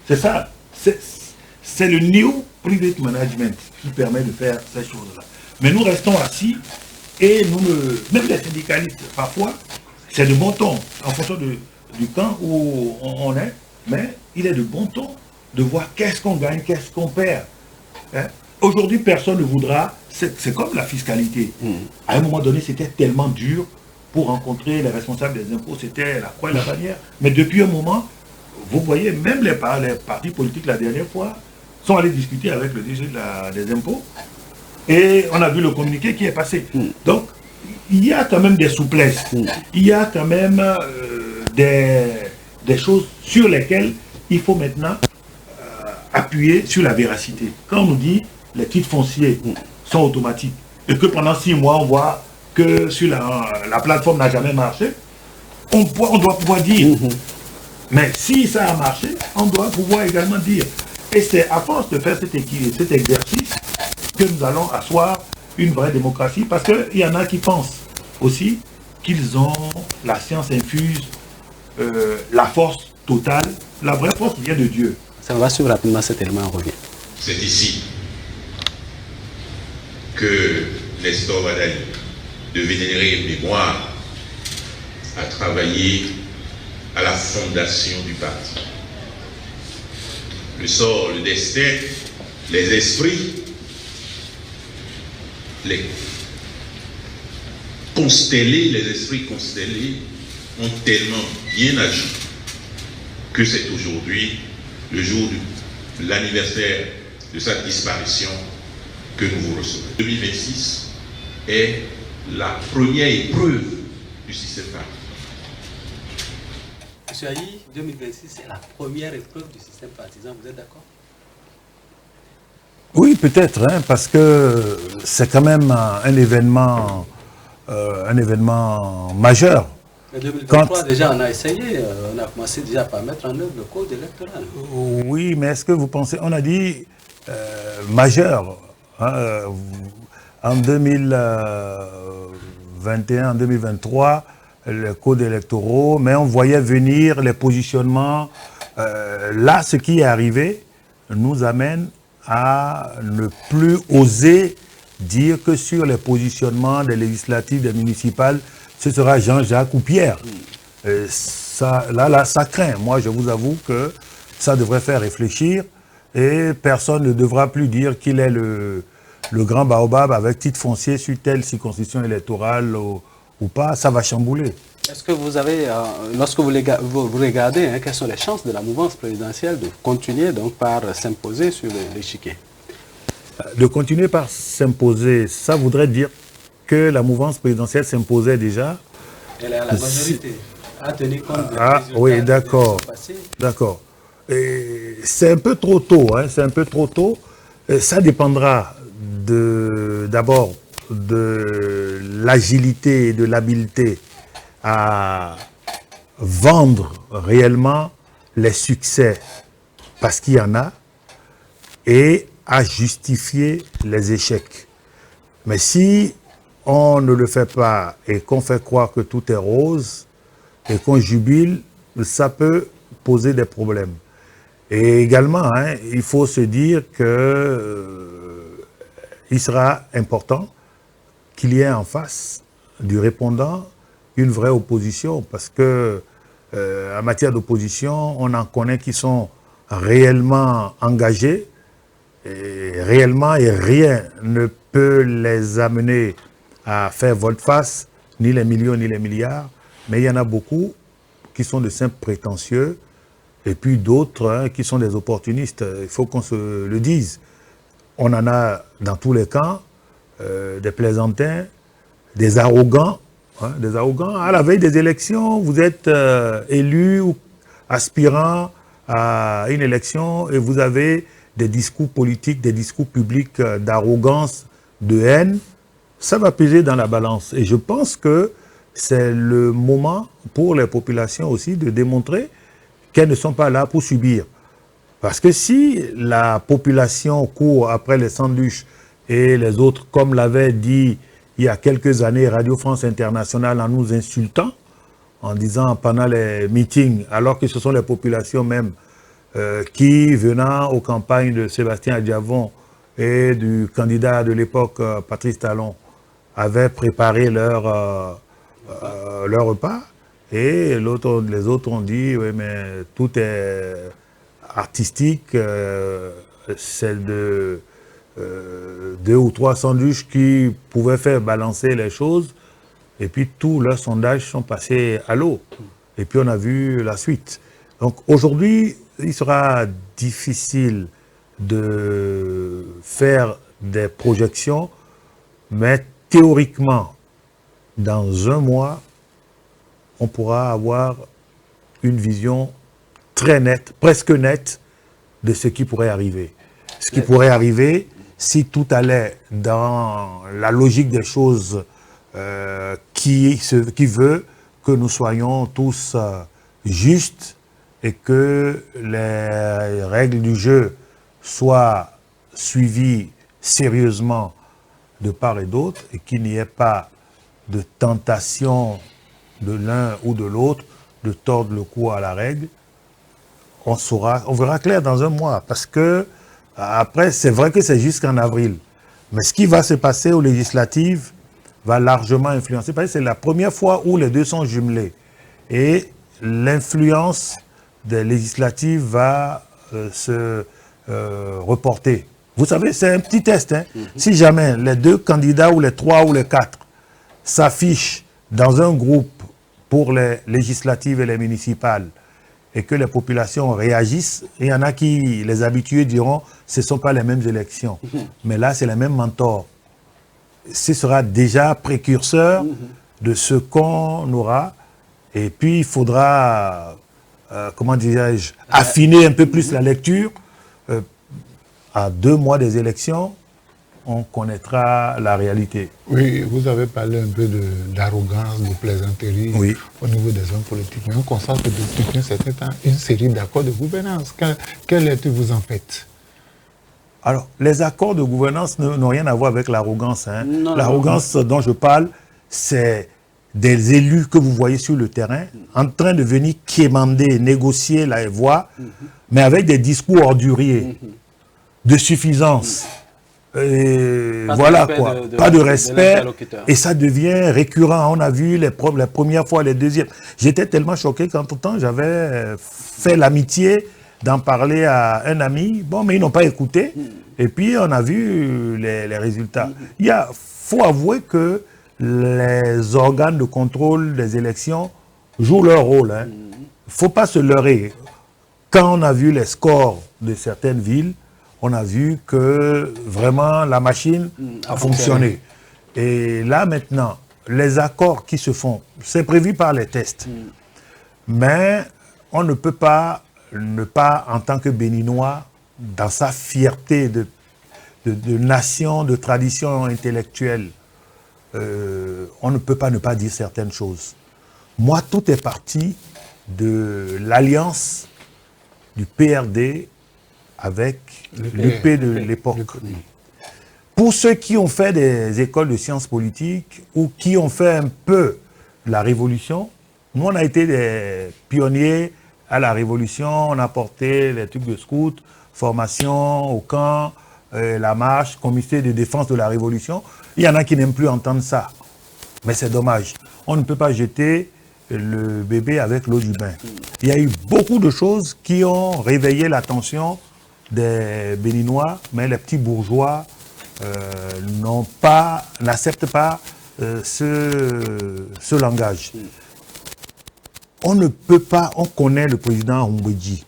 C'est ça. C'est le New Private Management qui permet de faire ces choses-là. Mais nous restons assis et même les syndicalistes, parfois, c'est de bon ton, en fonction du camp où on est, mais il est de bon ton de voir qu'est-ce qu'on gagne, qu'est-ce qu'on perd. Hein? Aujourd'hui, personne ne voudra, c'est comme la fiscalité. À un moment donné, c'était tellement dur pour rencontrer les responsables des impôts, c'était la croix et la bannière. Mais depuis un moment, vous voyez, même les partis politiques la dernière fois sont allés discuter avec le DG des impôts et on a vu le communiqué qui est passé. Donc, il y a quand même des souplesses, il y a quand même des choses sur lesquelles il faut maintenant appuyer sur la véracité. Quand on nous dit les titres fonciers sont automatiques et que pendant 6 mois on voit que sur la plateforme n'a jamais marché, on doit pouvoir dire. Mais si ça a marché, on doit pouvoir également dire. Et c'est à force de faire cet exercice que nous allons asseoir une vraie démocratie, parce qu'il y en a qui pensent aussi qu'ils ont la science infuse, la force totale. La vraie force vient de Dieu. Ça va suivre rapidement cet élément, on revient. C'est ici que Nestor Wadaï, de vénérer mémoire, a travaillé à la fondation du parti. Le sort, le destin, les esprits, les esprits constellés ont tellement bien agi que c'est aujourd'hui le jour de l'anniversaire de sa disparition que nous vous recevons. 2026 est la première épreuve du système partisan. Monsieur Ayi, 2026 c'est la première épreuve du système partisan, vous êtes d'accord? Oui, peut-être, hein, parce que c'est quand même un événement un événement majeur. En 2023, déjà, on a essayé, on a commencé déjà par mettre en œuvre le code électoral. Oui, mais est-ce que vous pensez, on a dit majeur, hein, en 2021, en 2023, le code électoral, mais on voyait venir les positionnements. Là, ce qui est arrivé nous amène à ne plus oser dire que sur les positionnements des législatives, des municipales, ce sera Jean-Jacques ou Pierre. Ça craint. Moi, je vous avoue que ça devrait faire réfléchir et personne ne devra plus dire qu'il est le grand baobab avec titre foncier sur telle circonscription électorale ou pas. Ça va chambouler. Est-ce que vous avez, lorsque vous regardez, hein, quelles sont les chances de la mouvance présidentielle de continuer donc par s'imposer sur l'échiquier? De continuer par s'imposer, ça voudrait dire que la mouvance présidentielle s'imposait déjà. Elle est à la majorité. À tenir compte des oui, d'accord. D'accord. C'est un peu trop tôt, hein, c'est un peu trop tôt. Ça dépendra d'abord de l'agilité et de l'habileté à vendre réellement les succès, parce qu'il y en a, et à justifier les échecs. Mais si on ne le fait pas et qu'on fait croire que tout est rose et qu'on jubile, ça peut poser des problèmes. Et également, hein, il faut se dire que il sera important qu'il y ait en face du répondant une vraie opposition, parce que en matière d'opposition, on en connaît qui sont réellement engagés, et réellement, et rien ne peut les amener à faire volte-face, ni les millions, ni les milliards, mais il y en a beaucoup qui sont de simples prétentieux, et puis d'autres hein, qui sont des opportunistes. Il faut qu'on se le dise. On en a dans tous les camps, des plaisantins, des arrogants. Hein, des arrogants. À la veille des élections, vous êtes élu ou aspirant à une élection et vous avez des discours politiques, des discours publics d'arrogance, de haine. Ça va peser dans la balance. Et je pense que c'est le moment pour les populations aussi de démontrer qu'elles ne sont pas là pour subir. Parce que si la population court après les sandwichs et les autres, comme l'avait dit il y a quelques années Radio France Internationale en nous insultant, en disant pendant les meetings, alors que ce sont les populations même qui, venant aux campagnes de Sébastien Adjavon et du candidat de l'époque, Patrice Talon, avaient préparé leur repas, et les autres ont dit, oui, mais tout est artistique, c'est de 2 ou 3 sandwichs qui pouvaient faire balancer les choses, et puis tous leurs sondages sont passés à l'eau. Et puis on a vu la suite. Donc aujourd'hui, il sera difficile de faire des projections, mais théoriquement, dans un mois, on pourra avoir une vision très nette, presque nette, de ce qui pourrait arriver. Ce qui pourrait arriver si tout allait dans la logique des choses qui veut que nous soyons tous justes et que les règles du jeu soient suivies sérieusement de part et d'autre et qu'il n'y ait pas de tentation de l'un ou de l'autre de tordre le cou à la règle. On verra clair dans un mois, parce que après, c'est vrai que c'est jusqu'en avril. Mais ce qui va se passer aux législatives va largement influencer. Parce que c'est la première fois où les deux sont jumelés. Et l'influence des législatives va se reporter. Vous savez, c'est un petit test. Hein. Si jamais les 2 candidats, ou les 3 ou les 4, s'affichent dans un groupe pour les législatives et les municipales, et que les populations réagissent, il y en a qui, les habitués, diront ce ne sont pas les mêmes élections. Mais là, c'est les mêmes mentors. Ce sera déjà précurseur de ce qu'on aura. Et puis, il faudra, comment dirais-je, affiner un peu plus la lecture. À 2 mois des élections, on connaîtra la réalité. Oui, vous avez parlé un peu d'arrogance, de plaisanterie au niveau des hommes politiques. Mais on constate que depuis un certain temps, une série d'accords de gouvernance. Quelle lecture vous en faites? Alors, les accords de gouvernance n'ont rien à voir avec l'arrogance. Hein. L'arrogance dont je parle, c'est des élus que vous voyez sur le terrain en train de venir quémander, négocier la voie, mais avec des discours orduriers, de suffisance. Voilà quoi, pas de respect, et ça devient récurrent. On a vu les premières fois, les deuxièmes. J'étais tellement choqué qu'entre-temps, j'avais fait l'amitié d'en parler à un ami. Bon, mais ils n'ont pas écouté, et puis on a vu les résultats. Il faut avouer que les organes de contrôle des élections jouent leur rôle. Il ne faut pas se leurrer. Quand on a vu les scores de certaines villes, on a vu que vraiment la machine a fonctionné. Et là maintenant, les accords qui se font, c'est prévu par les tests. Mais on ne peut pas ne pas, en tant que Béninois, dans sa fierté de nation, de tradition intellectuelle, on ne peut pas ne pas dire certaines choses. Moi, tout est parti de l'alliance du PRD avec l'UP de l'époque. Pour ceux qui ont fait des écoles de sciences politiques ou qui ont fait un peu la révolution, nous on a été des pionniers à la révolution, on a porté les trucs de scout, formation au camp, la marche, comité de défense de la révolution. Il y en a qui n'aiment plus entendre ça, mais c'est dommage. On ne peut pas jeter le bébé avec l'eau du bain. Il y a eu beaucoup de choses qui ont réveillé l'attention des Béninois, mais les petits bourgeois n'acceptent pas ce langage. On ne peut pas, on connaît le président Humbedji.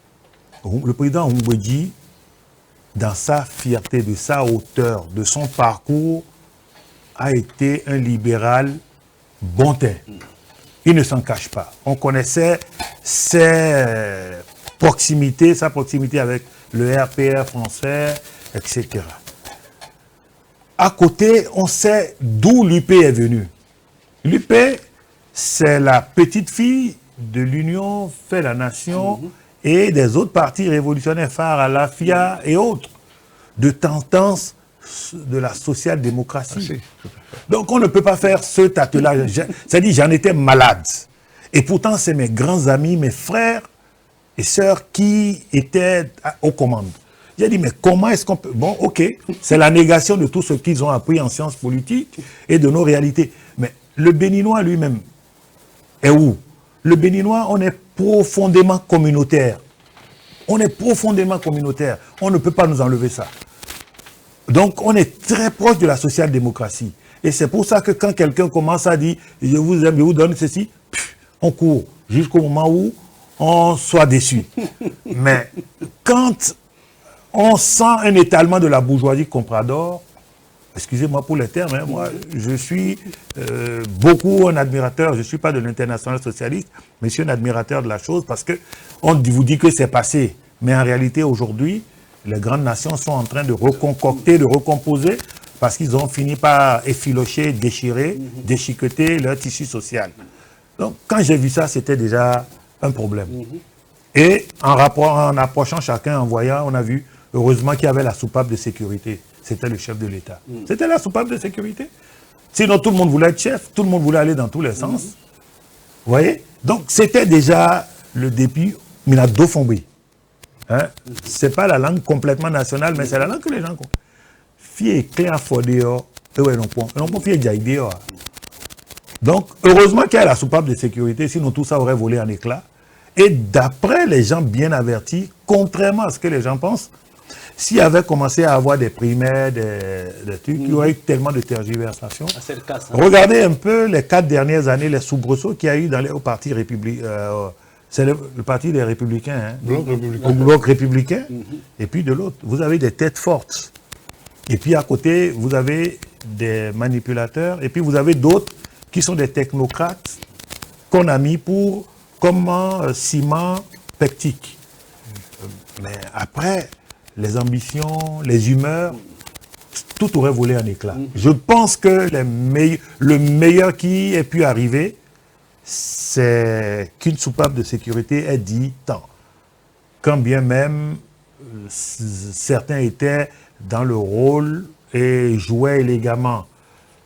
Le président Humbedji, dans sa fierté, de sa hauteur, de son parcours, a été un libéral bon teint. Il ne s'en cache pas. On connaissait sa proximité avec le RPR français, etc. À côté, on sait d'où l'UP est venu. L'UP, c'est la petite fille de l'Union fait la nation et des autres partis révolutionnaires phares à la FIA et autres, de tendance de la social-démocratie. Donc on ne peut pas faire ce tâtelage. C'est-à-dire, j'en étais malade. Et pourtant, c'est mes grands amis, mes frères et sœurs qui étaient aux commandes. J'ai dit, mais comment est-ce qu'on peut... Bon, ok, c'est la négation de tout ce qu'ils ont appris en sciences politiques et de nos réalités. Mais le Béninois lui-même est où? Le Béninois, on est profondément communautaire. On est profondément communautaire. On ne peut pas nous enlever ça. Donc, on est très proche de la social-démocratie. Et c'est pour ça que quand quelqu'un commence à dire « je vous aime, je vous donne ceci », on court jusqu'au moment où on soit déçu. Mais quand on sent un étalement de la bourgeoisie comprador, excusez-moi pour les termes, hein, moi je suis beaucoup un admirateur, je ne suis pas de l'international socialiste, mais je suis un admirateur de la chose parce qu'on vous dit que c'est passé. Mais en réalité, aujourd'hui, les grandes nations sont en train de reconcocter, de recomposer, parce qu'ils ont fini par effilocher, déchirer, déchiqueter leur tissu social. Donc, quand j'ai vu ça, c'était déjà un problème. Et en approchant chacun, en voyant, on a vu, heureusement qu'il y avait la soupape de sécurité. C'était le chef de l'État. C'était la soupape de sécurité. Sinon, tout le monde voulait être chef, tout le monde voulait aller dans tous les sens. Vous voyez? Donc, c'était déjà le début, mais la Dauphin-Brie. Hein? Ce n'est pas la langue complètement nationale, mais c'est la langue que les gens comprennent. Fille clair fodéo, donc, heureusement qu'il y a la soupape de sécurité, sinon tout ça aurait volé en éclats. Et d'après les gens bien avertis, contrairement à ce que les gens pensent, s'il avait commencé à avoir des primaires, des trucs, il y aurait eu tellement de tergiversations. C'est le cas, ça. Regardez un peu les 4 dernières années, les soubresauts qu'il y a eu au parti républicain. C'est le parti des républicains, hein, au bloc républicain. Et puis de l'autre, vous avez des têtes fortes. Et puis à côté, vous avez des manipulateurs. Et puis vous avez d'autres qui sont des technocrates qu'on a mis pour comme ciment pectique. Mais après, les ambitions, les humeurs, tout aurait volé en éclats. Je pense que le meilleur qui ait pu arriver, c'est qu'une soupape de sécurité ait dit tant. Quand bien même certains étaient dans le rôle et jouaient élégamment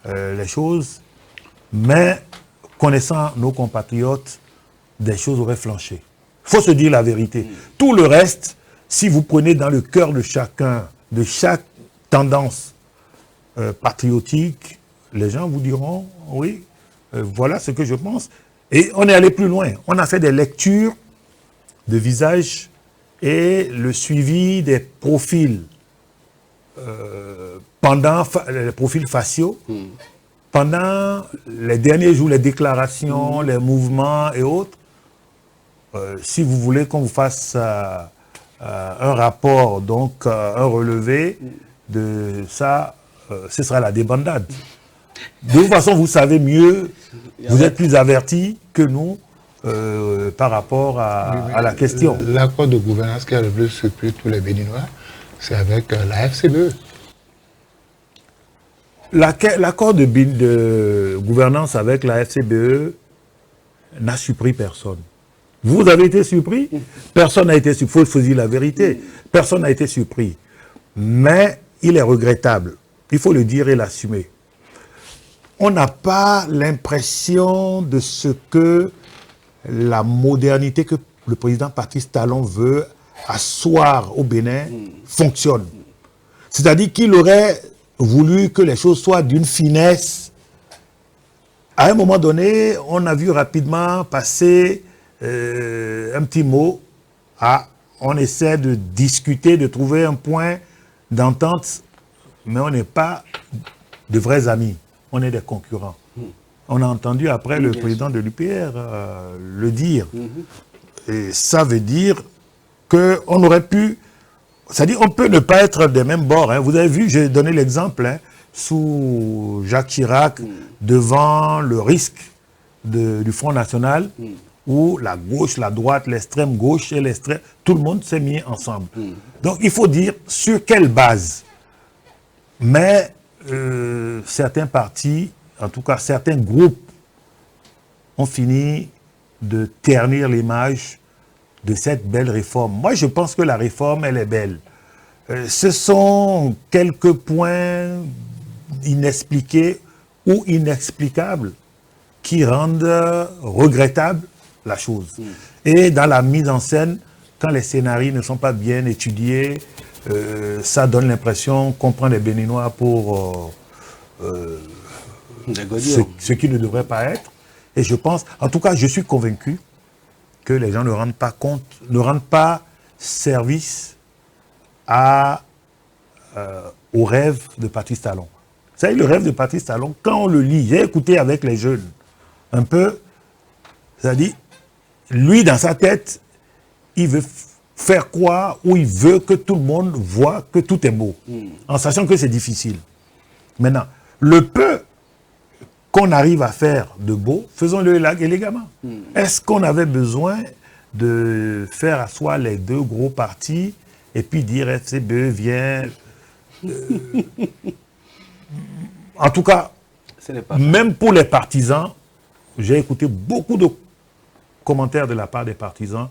les choses, mais connaissant nos compatriotes, des choses auraient flanché. Il faut se dire la vérité. Tout le reste, si vous prenez dans le cœur de chacun, de chaque tendance patriotique, les gens vous diront, oui, voilà ce que je pense. Et on est allé plus loin. On a fait des lectures de visages et le suivi des profils les profils faciaux, pendant les derniers jours, les déclarations, les mouvements et autres. Si vous voulez qu'on vous fasse un rapport, donc un relevé de ça, ce sera la débandade. De toute façon, vous savez mieux, vous êtes plus avertis que nous par rapport à la question. L'accord de gouvernance qui a le plus surpris tous les Béninois, c'est avec la FCBE. L'accord de gouvernance avec la FCBE n'a surpris personne. Vous avez été surpris? Personne n'a été surpris. Il faut dire la vérité. Personne n'a été surpris. Mais il est regrettable. Il faut le dire et l'assumer. On n'a pas l'impression de ce que la modernité que le président Patrice Talon veut asseoir au Bénin fonctionne. C'est-à-dire qu'il aurait voulu que les choses soient d'une finesse. À un moment donné, on a vu rapidement passer un petit mot. On essaie de discuter, de trouver un point d'entente, mais on n'est pas de vrais amis, on est des concurrents. On a entendu après le président de l'UPR le dire. Et ça veut dire qu'on aurait pu... C'est-à-dire qu'on peut ne pas être des mêmes bords. Hein. Vous avez vu, j'ai donné l'exemple, sous Jacques Chirac, devant le risque du Front National, où la gauche, la droite, l'extrême gauche et l'extrême... Tout le monde s'est mis ensemble. Donc il faut dire sur quelle base. Mais certains partis, en tout cas certains groupes, ont fini de ternir l'image de cette belle réforme. Moi, je pense que la réforme, elle est belle. Ce sont quelques points inexpliqués ou inexplicables qui rendent regrettable la chose. Et dans la mise en scène, quand les scénarios ne sont pas bien étudiés, ça donne l'impression qu'on prend les Béninois pour ce qui ne devrait pas être. Et je pense, en tout cas, je suis convaincu que les gens ne rendent pas compte, ne rendent pas service au rêve de Patrice Talon. Vous savez, le rêve de Patrice Talon, quand on le lit, j'ai écouté avec les jeunes, un peu, c'est-à-dire, lui, dans sa tête, il veut faire quoi, ou il veut que tout le monde voit que tout est beau, en sachant que c'est difficile. Maintenant, le peu qu'on arrive à faire de beau, faisons-le élégamment. Est-ce qu'on avait besoin de faire asseoir les deux gros partis et puis dire FCBE vient... En tout cas, même pour les partisans, j'ai écouté beaucoup de commentaires de la part des partisans.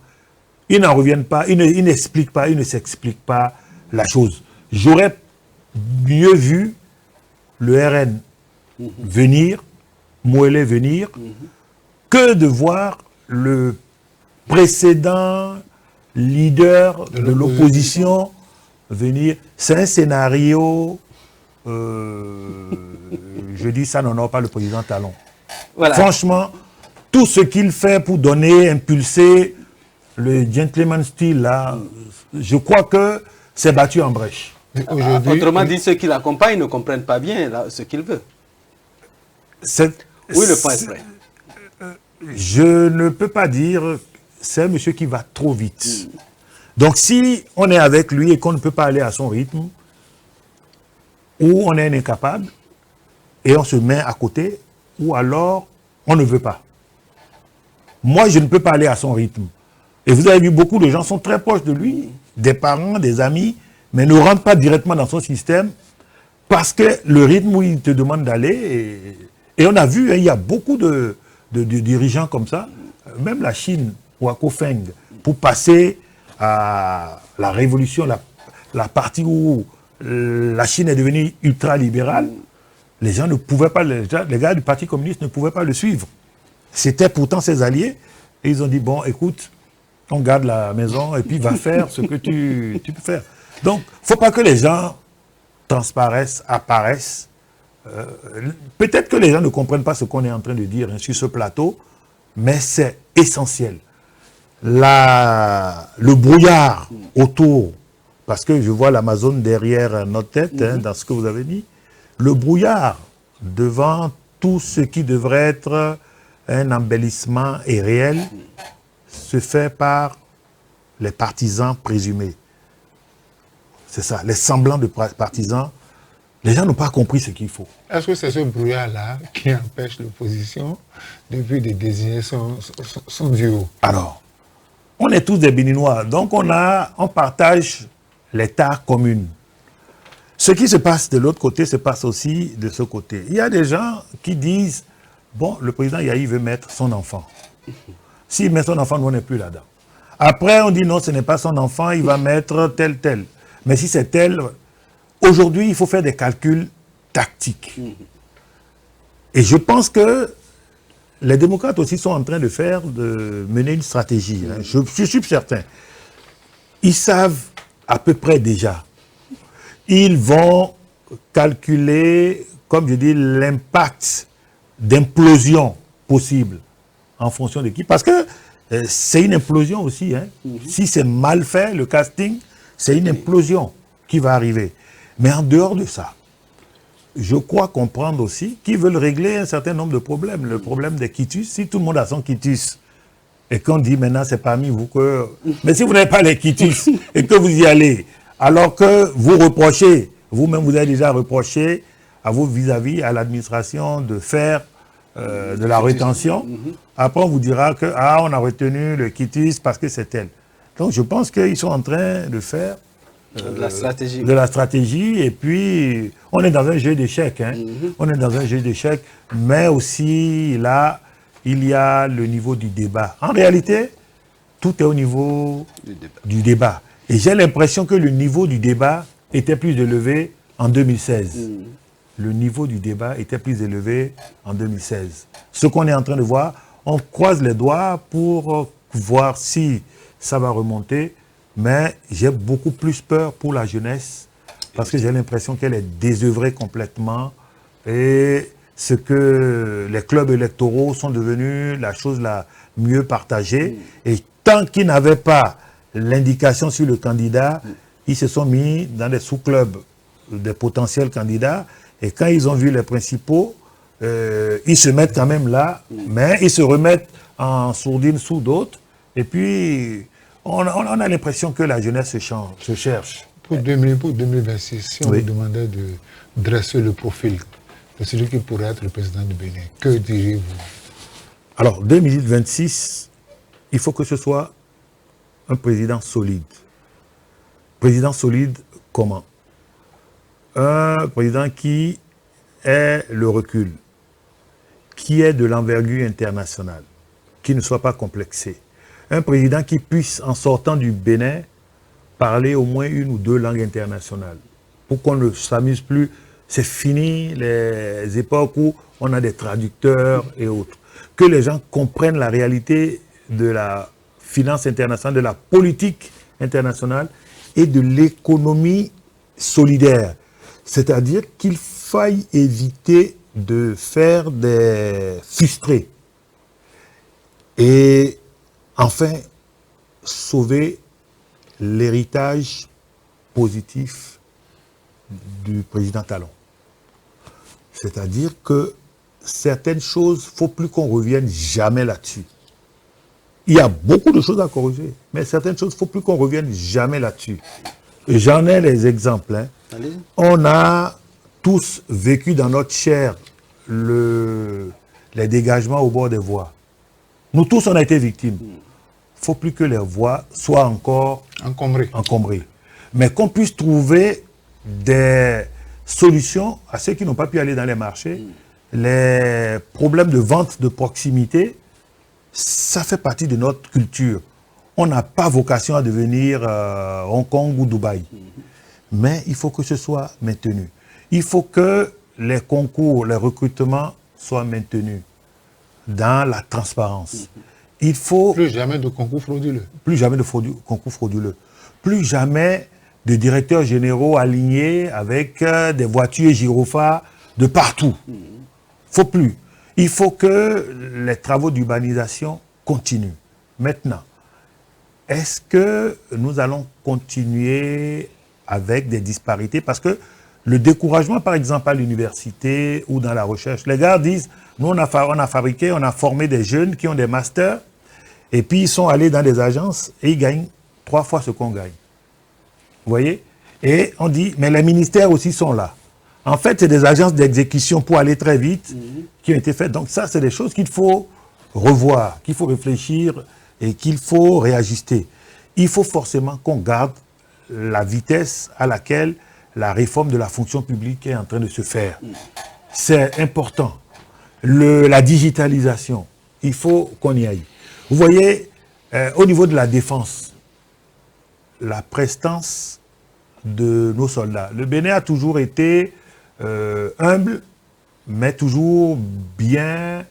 Ils n'en reviennent pas, ils n'expliquent pas, ils ne s'expliquent pas la chose. J'aurais mieux vu le RN venir, Moëlé venir, que de voir le précédent leader de l'opposition venir. C'est un scénario, je dis ça n'honore pas le président Talon. Voilà. Franchement, tout ce qu'il fait pour donner, impulser le gentleman style, là, je crois que c'est battu en brèche. Autrement dit, ceux qui l'accompagnent ne comprennent pas bien là, ce qu'il veut. Oui, le point est prêt. Je ne peux pas dire, c'est un monsieur qui va trop vite. Donc si on est avec lui et qu'on ne peut pas aller à son rythme, ou on est un incapable, et on se met à côté, ou alors on ne veut pas. Moi, je ne peux pas aller à son rythme. Et vous avez vu, beaucoup de gens sont très proches de lui, des parents, des amis, mais ne rentrent pas directement dans son système Parce que le rythme où il te demande d'aller, et on a vu, hein, il y a beaucoup de dirigeants comme ça, même la Chine, ou à Kofeng, pour passer à la révolution, la partie où la Chine est devenue ultra-libérale, les gens ne pouvaient pas, les gars du Parti communiste ne pouvaient pas le suivre. C'était pourtant ses alliés, et ils ont dit, bon, écoute, on garde la maison, et puis va faire ce que tu peux faire. Donc, il ne faut pas que les gens transparaissent, apparaissent. Peut-être que les gens ne comprennent pas ce qu'on est en train de dire, hein, sur ce plateau, mais c'est essentiel. Le brouillard autour, parce que je vois l'Amazone derrière notre tête, hein, dans ce que vous avez dit, le brouillard devant tout ce qui devrait être un embellissement et réel se fait par les partisans présumés. C'est ça, les semblants de partisans. Les gens n'ont pas compris ce qu'il faut. Est-ce que c'est ce brouillard-là qui empêche l'opposition depuis de désigner son duo? Alors, on est tous des Béninois, donc on partage les tares communes. Ce qui se passe de l'autre côté se passe aussi de ce côté. Il y a des gens qui disent, bon, le président Yahi veut mettre son enfant. S'il met son enfant, nous on n'est plus là-dedans. Après, on dit non, ce n'est pas son enfant, il va mettre tel. Mais si c'est tel, aujourd'hui, il faut faire des calculs tactiques. Et je pense que les démocrates aussi sont en train de mener une stratégie. Hein. Je suis certain. Ils savent à peu près déjà. Ils vont calculer, comme je dis, l'impact d'implosion possible en fonction de qui. Parce que c'est une implosion aussi. Hein. Si c'est mal fait, le casting, c'est une implosion qui va arriver. Mais en dehors de ça, je crois comprendre aussi qu'ils veulent régler un certain nombre de problèmes. Le problème des quitus, si tout le monde a son quitus, et qu'on dit maintenant c'est parmi vous que... Mais si vous n'avez pas les quitus et que vous y allez, alors que vous reprochez, vous-même vous avez déjà reproché à vous vis-à-vis, à l'administration de faire de la rétention, après on vous dira que on a retenu le quitus parce que c'est tel. Donc je pense qu'ils sont en train de faire de la stratégie, et puis on est dans un jeu d'échecs, hein. On est dans un jeu d'échecs, mais aussi là, il y a le niveau du débat. En réalité, tout est au niveau du débat. Et j'ai l'impression que le niveau du débat était plus élevé en 2016. Le niveau du débat était plus élevé en 2016. Ce qu'on est en train de voir, on croise les doigts pour voir si ça va remonter, mais j'ai beaucoup plus peur pour la jeunesse parce que j'ai l'impression qu'elle est désœuvrée complètement et ce que les clubs électoraux sont devenus la chose la mieux partagée. Et tant qu'ils n'avaient pas l'indication sur le candidat, ils se sont mis dans des sous-clubs des potentiels candidats. Et quand ils ont vu les principaux, ils se mettent quand même là, mais ils se remettent en sourdine sous d'autres. Et puis, on a l'impression que la jeunesse se cherche. Pour 2026, si on vous demandait de dresser le profil de celui qui pourrait être le président du Bénin, que diriez-vous? Alors, 2026, il faut que ce soit un président solide. Président solide, comment? Un président qui ait le recul, qui ait de l'envergure internationale, qui ne soit pas complexé. Un président qui puisse, en sortant du Bénin, parler au moins une ou deux langues internationales. Pour qu'on ne s'amuse plus, c'est fini les époques où on a des traducteurs et autres. Que les gens comprennent la réalité de la finance internationale, de la politique internationale et de l'économie solidaire. C'est-à-dire qu'il faille éviter de faire des frustrés. Et enfin, sauver l'héritage positif du président Talon. C'est-à-dire que certaines choses, il ne faut plus qu'on revienne jamais là-dessus. Il y a beaucoup de choses à corriger, mais certaines choses, il ne faut plus qu'on revienne jamais là-dessus. J'en ai les exemples. Hein. On a tous vécu dans notre chair les dégagements au bord des voies. Nous tous, on a été victimes. Il ne faut plus que les voies soient encore encombrées. Mais qu'on puisse trouver des solution à ceux qui n'ont pas pu aller dans les marchés. Les problèmes de vente de proximité, ça fait partie de notre culture. On n'a pas vocation à devenir Hong Kong ou Dubaï. Mais il faut que ce soit maintenu. Il faut que les concours, les recrutements soient maintenus dans la transparence. Il faut... Plus jamais de concours frauduleux. Plus jamais de concours frauduleux. Plus jamais de directeurs généraux alignés avec des voitures gyrophares de partout. Faut plus. Il faut que les travaux d'urbanisation continuent. Maintenant, est-ce que nous allons continuer avec des disparités? Parce que le découragement, par exemple, à l'université ou dans la recherche, les gars disent, nous, on a fabriqué, on a formé des jeunes qui ont des masters, et puis ils sont allés dans des agences et ils gagnent 3 fois ce qu'on gagne. Vous voyez? Et on dit, mais les ministères aussi sont là. En fait, c'est des agences d'exécution pour aller très vite qui ont été faites. Donc ça, c'est des choses qu'il faut revoir, qu'il faut réfléchir et qu'il faut réajuster. Il faut forcément qu'on garde la vitesse à laquelle la réforme de la fonction publique est en train de se faire. C'est important. La digitalisation, il faut qu'on y aille. Vous voyez, au niveau de la défense, la prestance de nos soldats. Le Bénin a toujours été humble, mais toujours bien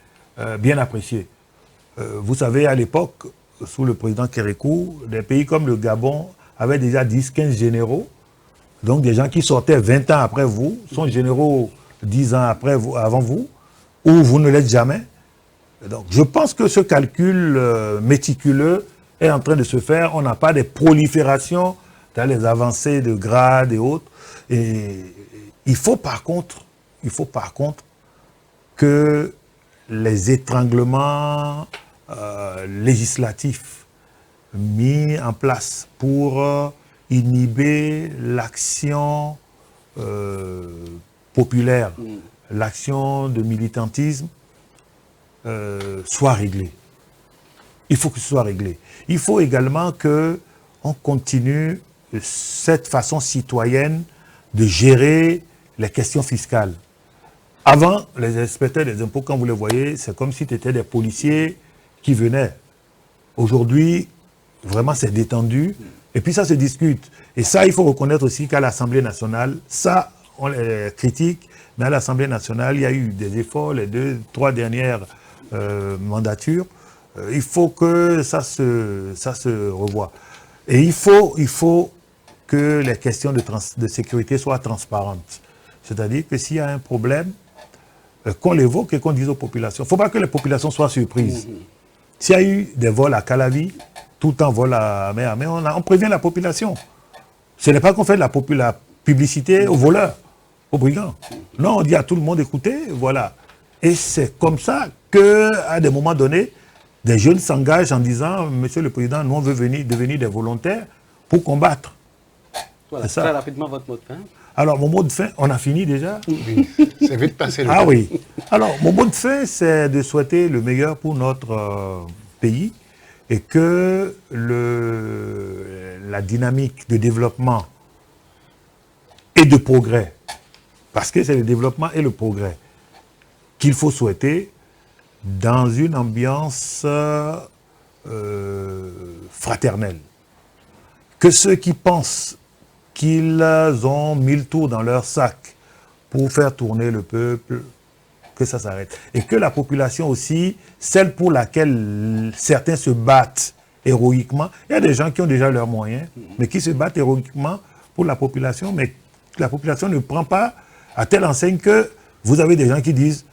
apprécié. Vous savez, à l'époque, sous le président Kérékou, des pays comme le Gabon avaient déjà 10-15 généraux. Donc des gens qui sortaient 20 ans après vous, sont généraux 10 ans avant vous, ou vous ne l'êtes jamais. Donc je pense que ce calcul méticuleux est en train de se faire. On n'a pas de prolifération dans les avancées de grades et autres. Et il faut par contre que les étranglements législatifs mis en place pour inhiber l'action populaire, l'action de militantisme, soient réglés. Il faut que ce soit réglé. Il faut également qu'on continue cette façon citoyenne de gérer les questions fiscales. Avant, les inspecteurs des impôts, quand vous les voyez, c'est comme si c'était des policiers qui venaient. Aujourd'hui, vraiment, c'est détendu. Et puis ça se discute. Et ça, il faut reconnaître aussi qu'à l'Assemblée nationale, ça, on les critique, mais à l'Assemblée nationale, il y a eu des efforts, les 2-3 dernières mandatures. Il faut que ça se revoie. Et il faut que les questions de sécurité soient transparentes. C'est-à-dire que s'il y a un problème, qu'on l'évoque et qu'on dise aux populations. Il ne faut pas que les populations soient surprises. S'il y a eu des vols à Calavi, tout le temps vol à mer, mais on prévient la population. Ce n'est pas qu'on fait de la publicité aux voleurs, aux brigands. Non, on dit à tout le monde, écoutez, voilà. Et c'est comme ça qu'à des moments donnés, des jeunes s'engagent en disant, Monsieur le Président, nous on veut devenir des volontaires pour combattre. Voilà, très rapidement votre mot de fin. Alors, mon mot de fin, on a fini déjà? Oui, c'est vite passé le temps. Ah oui. Alors, mon mot de fin, c'est de souhaiter le meilleur pour notre pays et que la dynamique de développement et de progrès, parce que c'est le développement et le progrès qu'il faut souhaiter dans une ambiance fraternelle. Que ceux qui pensent qu'ils ont mis le tour dans leur sac pour faire tourner le peuple, que ça s'arrête. Et que la population aussi, celle pour laquelle certains se battent héroïquement, il y a des gens qui ont déjà leurs moyens, mais qui se battent héroïquement pour la population, mais la population ne prend pas à telle enseigne que vous avez des gens qui disent,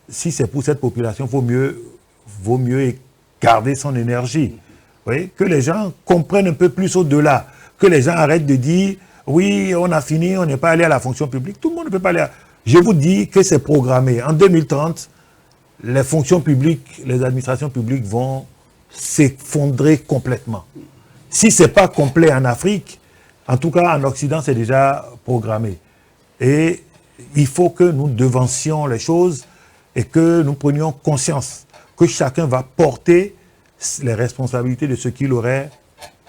si c'est pour cette population, vaut mieux garder son énergie. Vous voyez, que les gens comprennent un peu plus au-delà. Que les gens arrêtent de dire, oui, on a fini, on n'est pas allé à la fonction publique. Tout le monde ne peut pas aller à... Je vous dis que c'est programmé. En 2030, les fonctions publiques, les administrations publiques vont s'effondrer complètement. Si ce n'est pas complet en Afrique, en tout cas en Occident, c'est déjà programmé. Et il faut que nous devancions les choses et que nous prenions conscience que chacun va porter les responsabilités de ce qu'il aurait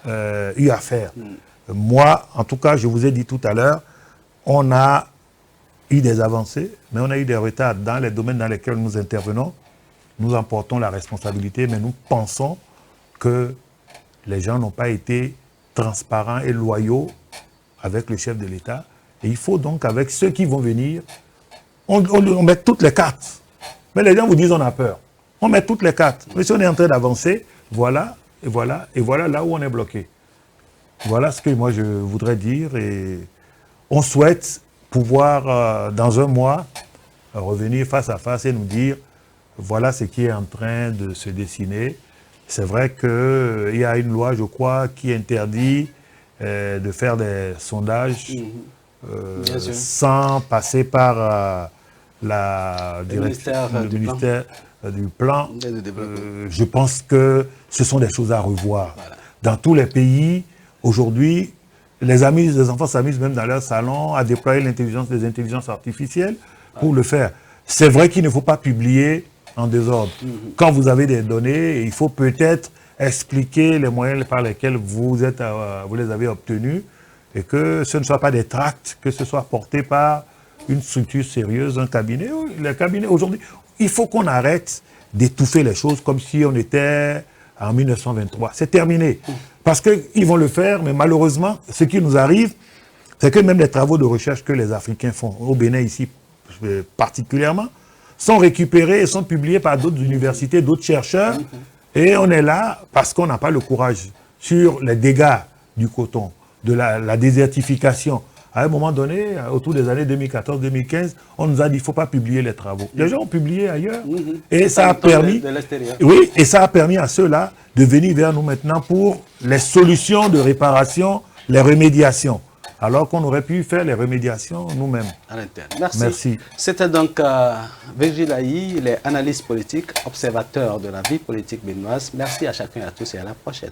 eu à faire. Moi, en tout cas, je vous ai dit tout à l'heure, on a eu des avancées, mais on a eu des retards dans les domaines dans lesquels nous intervenons. Nous en portons la responsabilité, mais nous pensons que les gens n'ont pas été transparents et loyaux avec le chef de l'État. Et il faut donc, avec ceux qui vont venir, on met toutes les cartes. Mais les gens vous disent on a peur. On met toutes les cartes. Mais si on est en train d'avancer, voilà, et voilà, et voilà là où on est bloqué. Voilà ce que moi je voudrais dire. Et on souhaite pouvoir, dans un mois, revenir face à face et nous dire voilà ce qui est en train de se dessiner. C'est vrai qu'il y a une loi, je crois, qui interdit de faire des sondages sans passer par la direction du ministère du plan. Je pense que ce sont des choses à revoir. Voilà. Dans tous les pays, aujourd'hui, les enfants s'amusent même dans leur salon à déployer des intelligences artificielles pour le faire. C'est vrai qu'il ne faut pas publier en désordre. Quand vous avez des données, il faut peut-être expliquer les moyens par lesquels vous les avez obtenus et que ce ne soit pas des tracts, que ce soit porté par une structure sérieuse, un cabinet. Les cabinets, aujourd'hui, il faut qu'on arrête d'étouffer les choses comme si on était en 1923. C'est terminé. Parce qu'ils vont le faire, mais malheureusement, ce qui nous arrive, c'est que même les travaux de recherche que les Africains font, au Bénin ici particulièrement, sont récupérés et sont publiés par d'autres universités, d'autres chercheurs. Et on est là parce qu'on n'a pas le courage sur les dégâts du coton, de la désertification. À un moment donné, autour des années 2014-2015, on nous a dit qu'il ne faut pas publier les travaux. Les gens ont publié ailleurs. Et ça a permis, oui, et ça a permis à ceux-là de venir vers nous maintenant pour les solutions de réparation, les remédiations. Alors qu'on aurait pu faire les remédiations nous-mêmes. À l'interne. Merci. C'était donc Virgile Ayi, il est analyste politique, observateur de la vie politique béninoise. Merci à chacun et à tous et à la prochaine.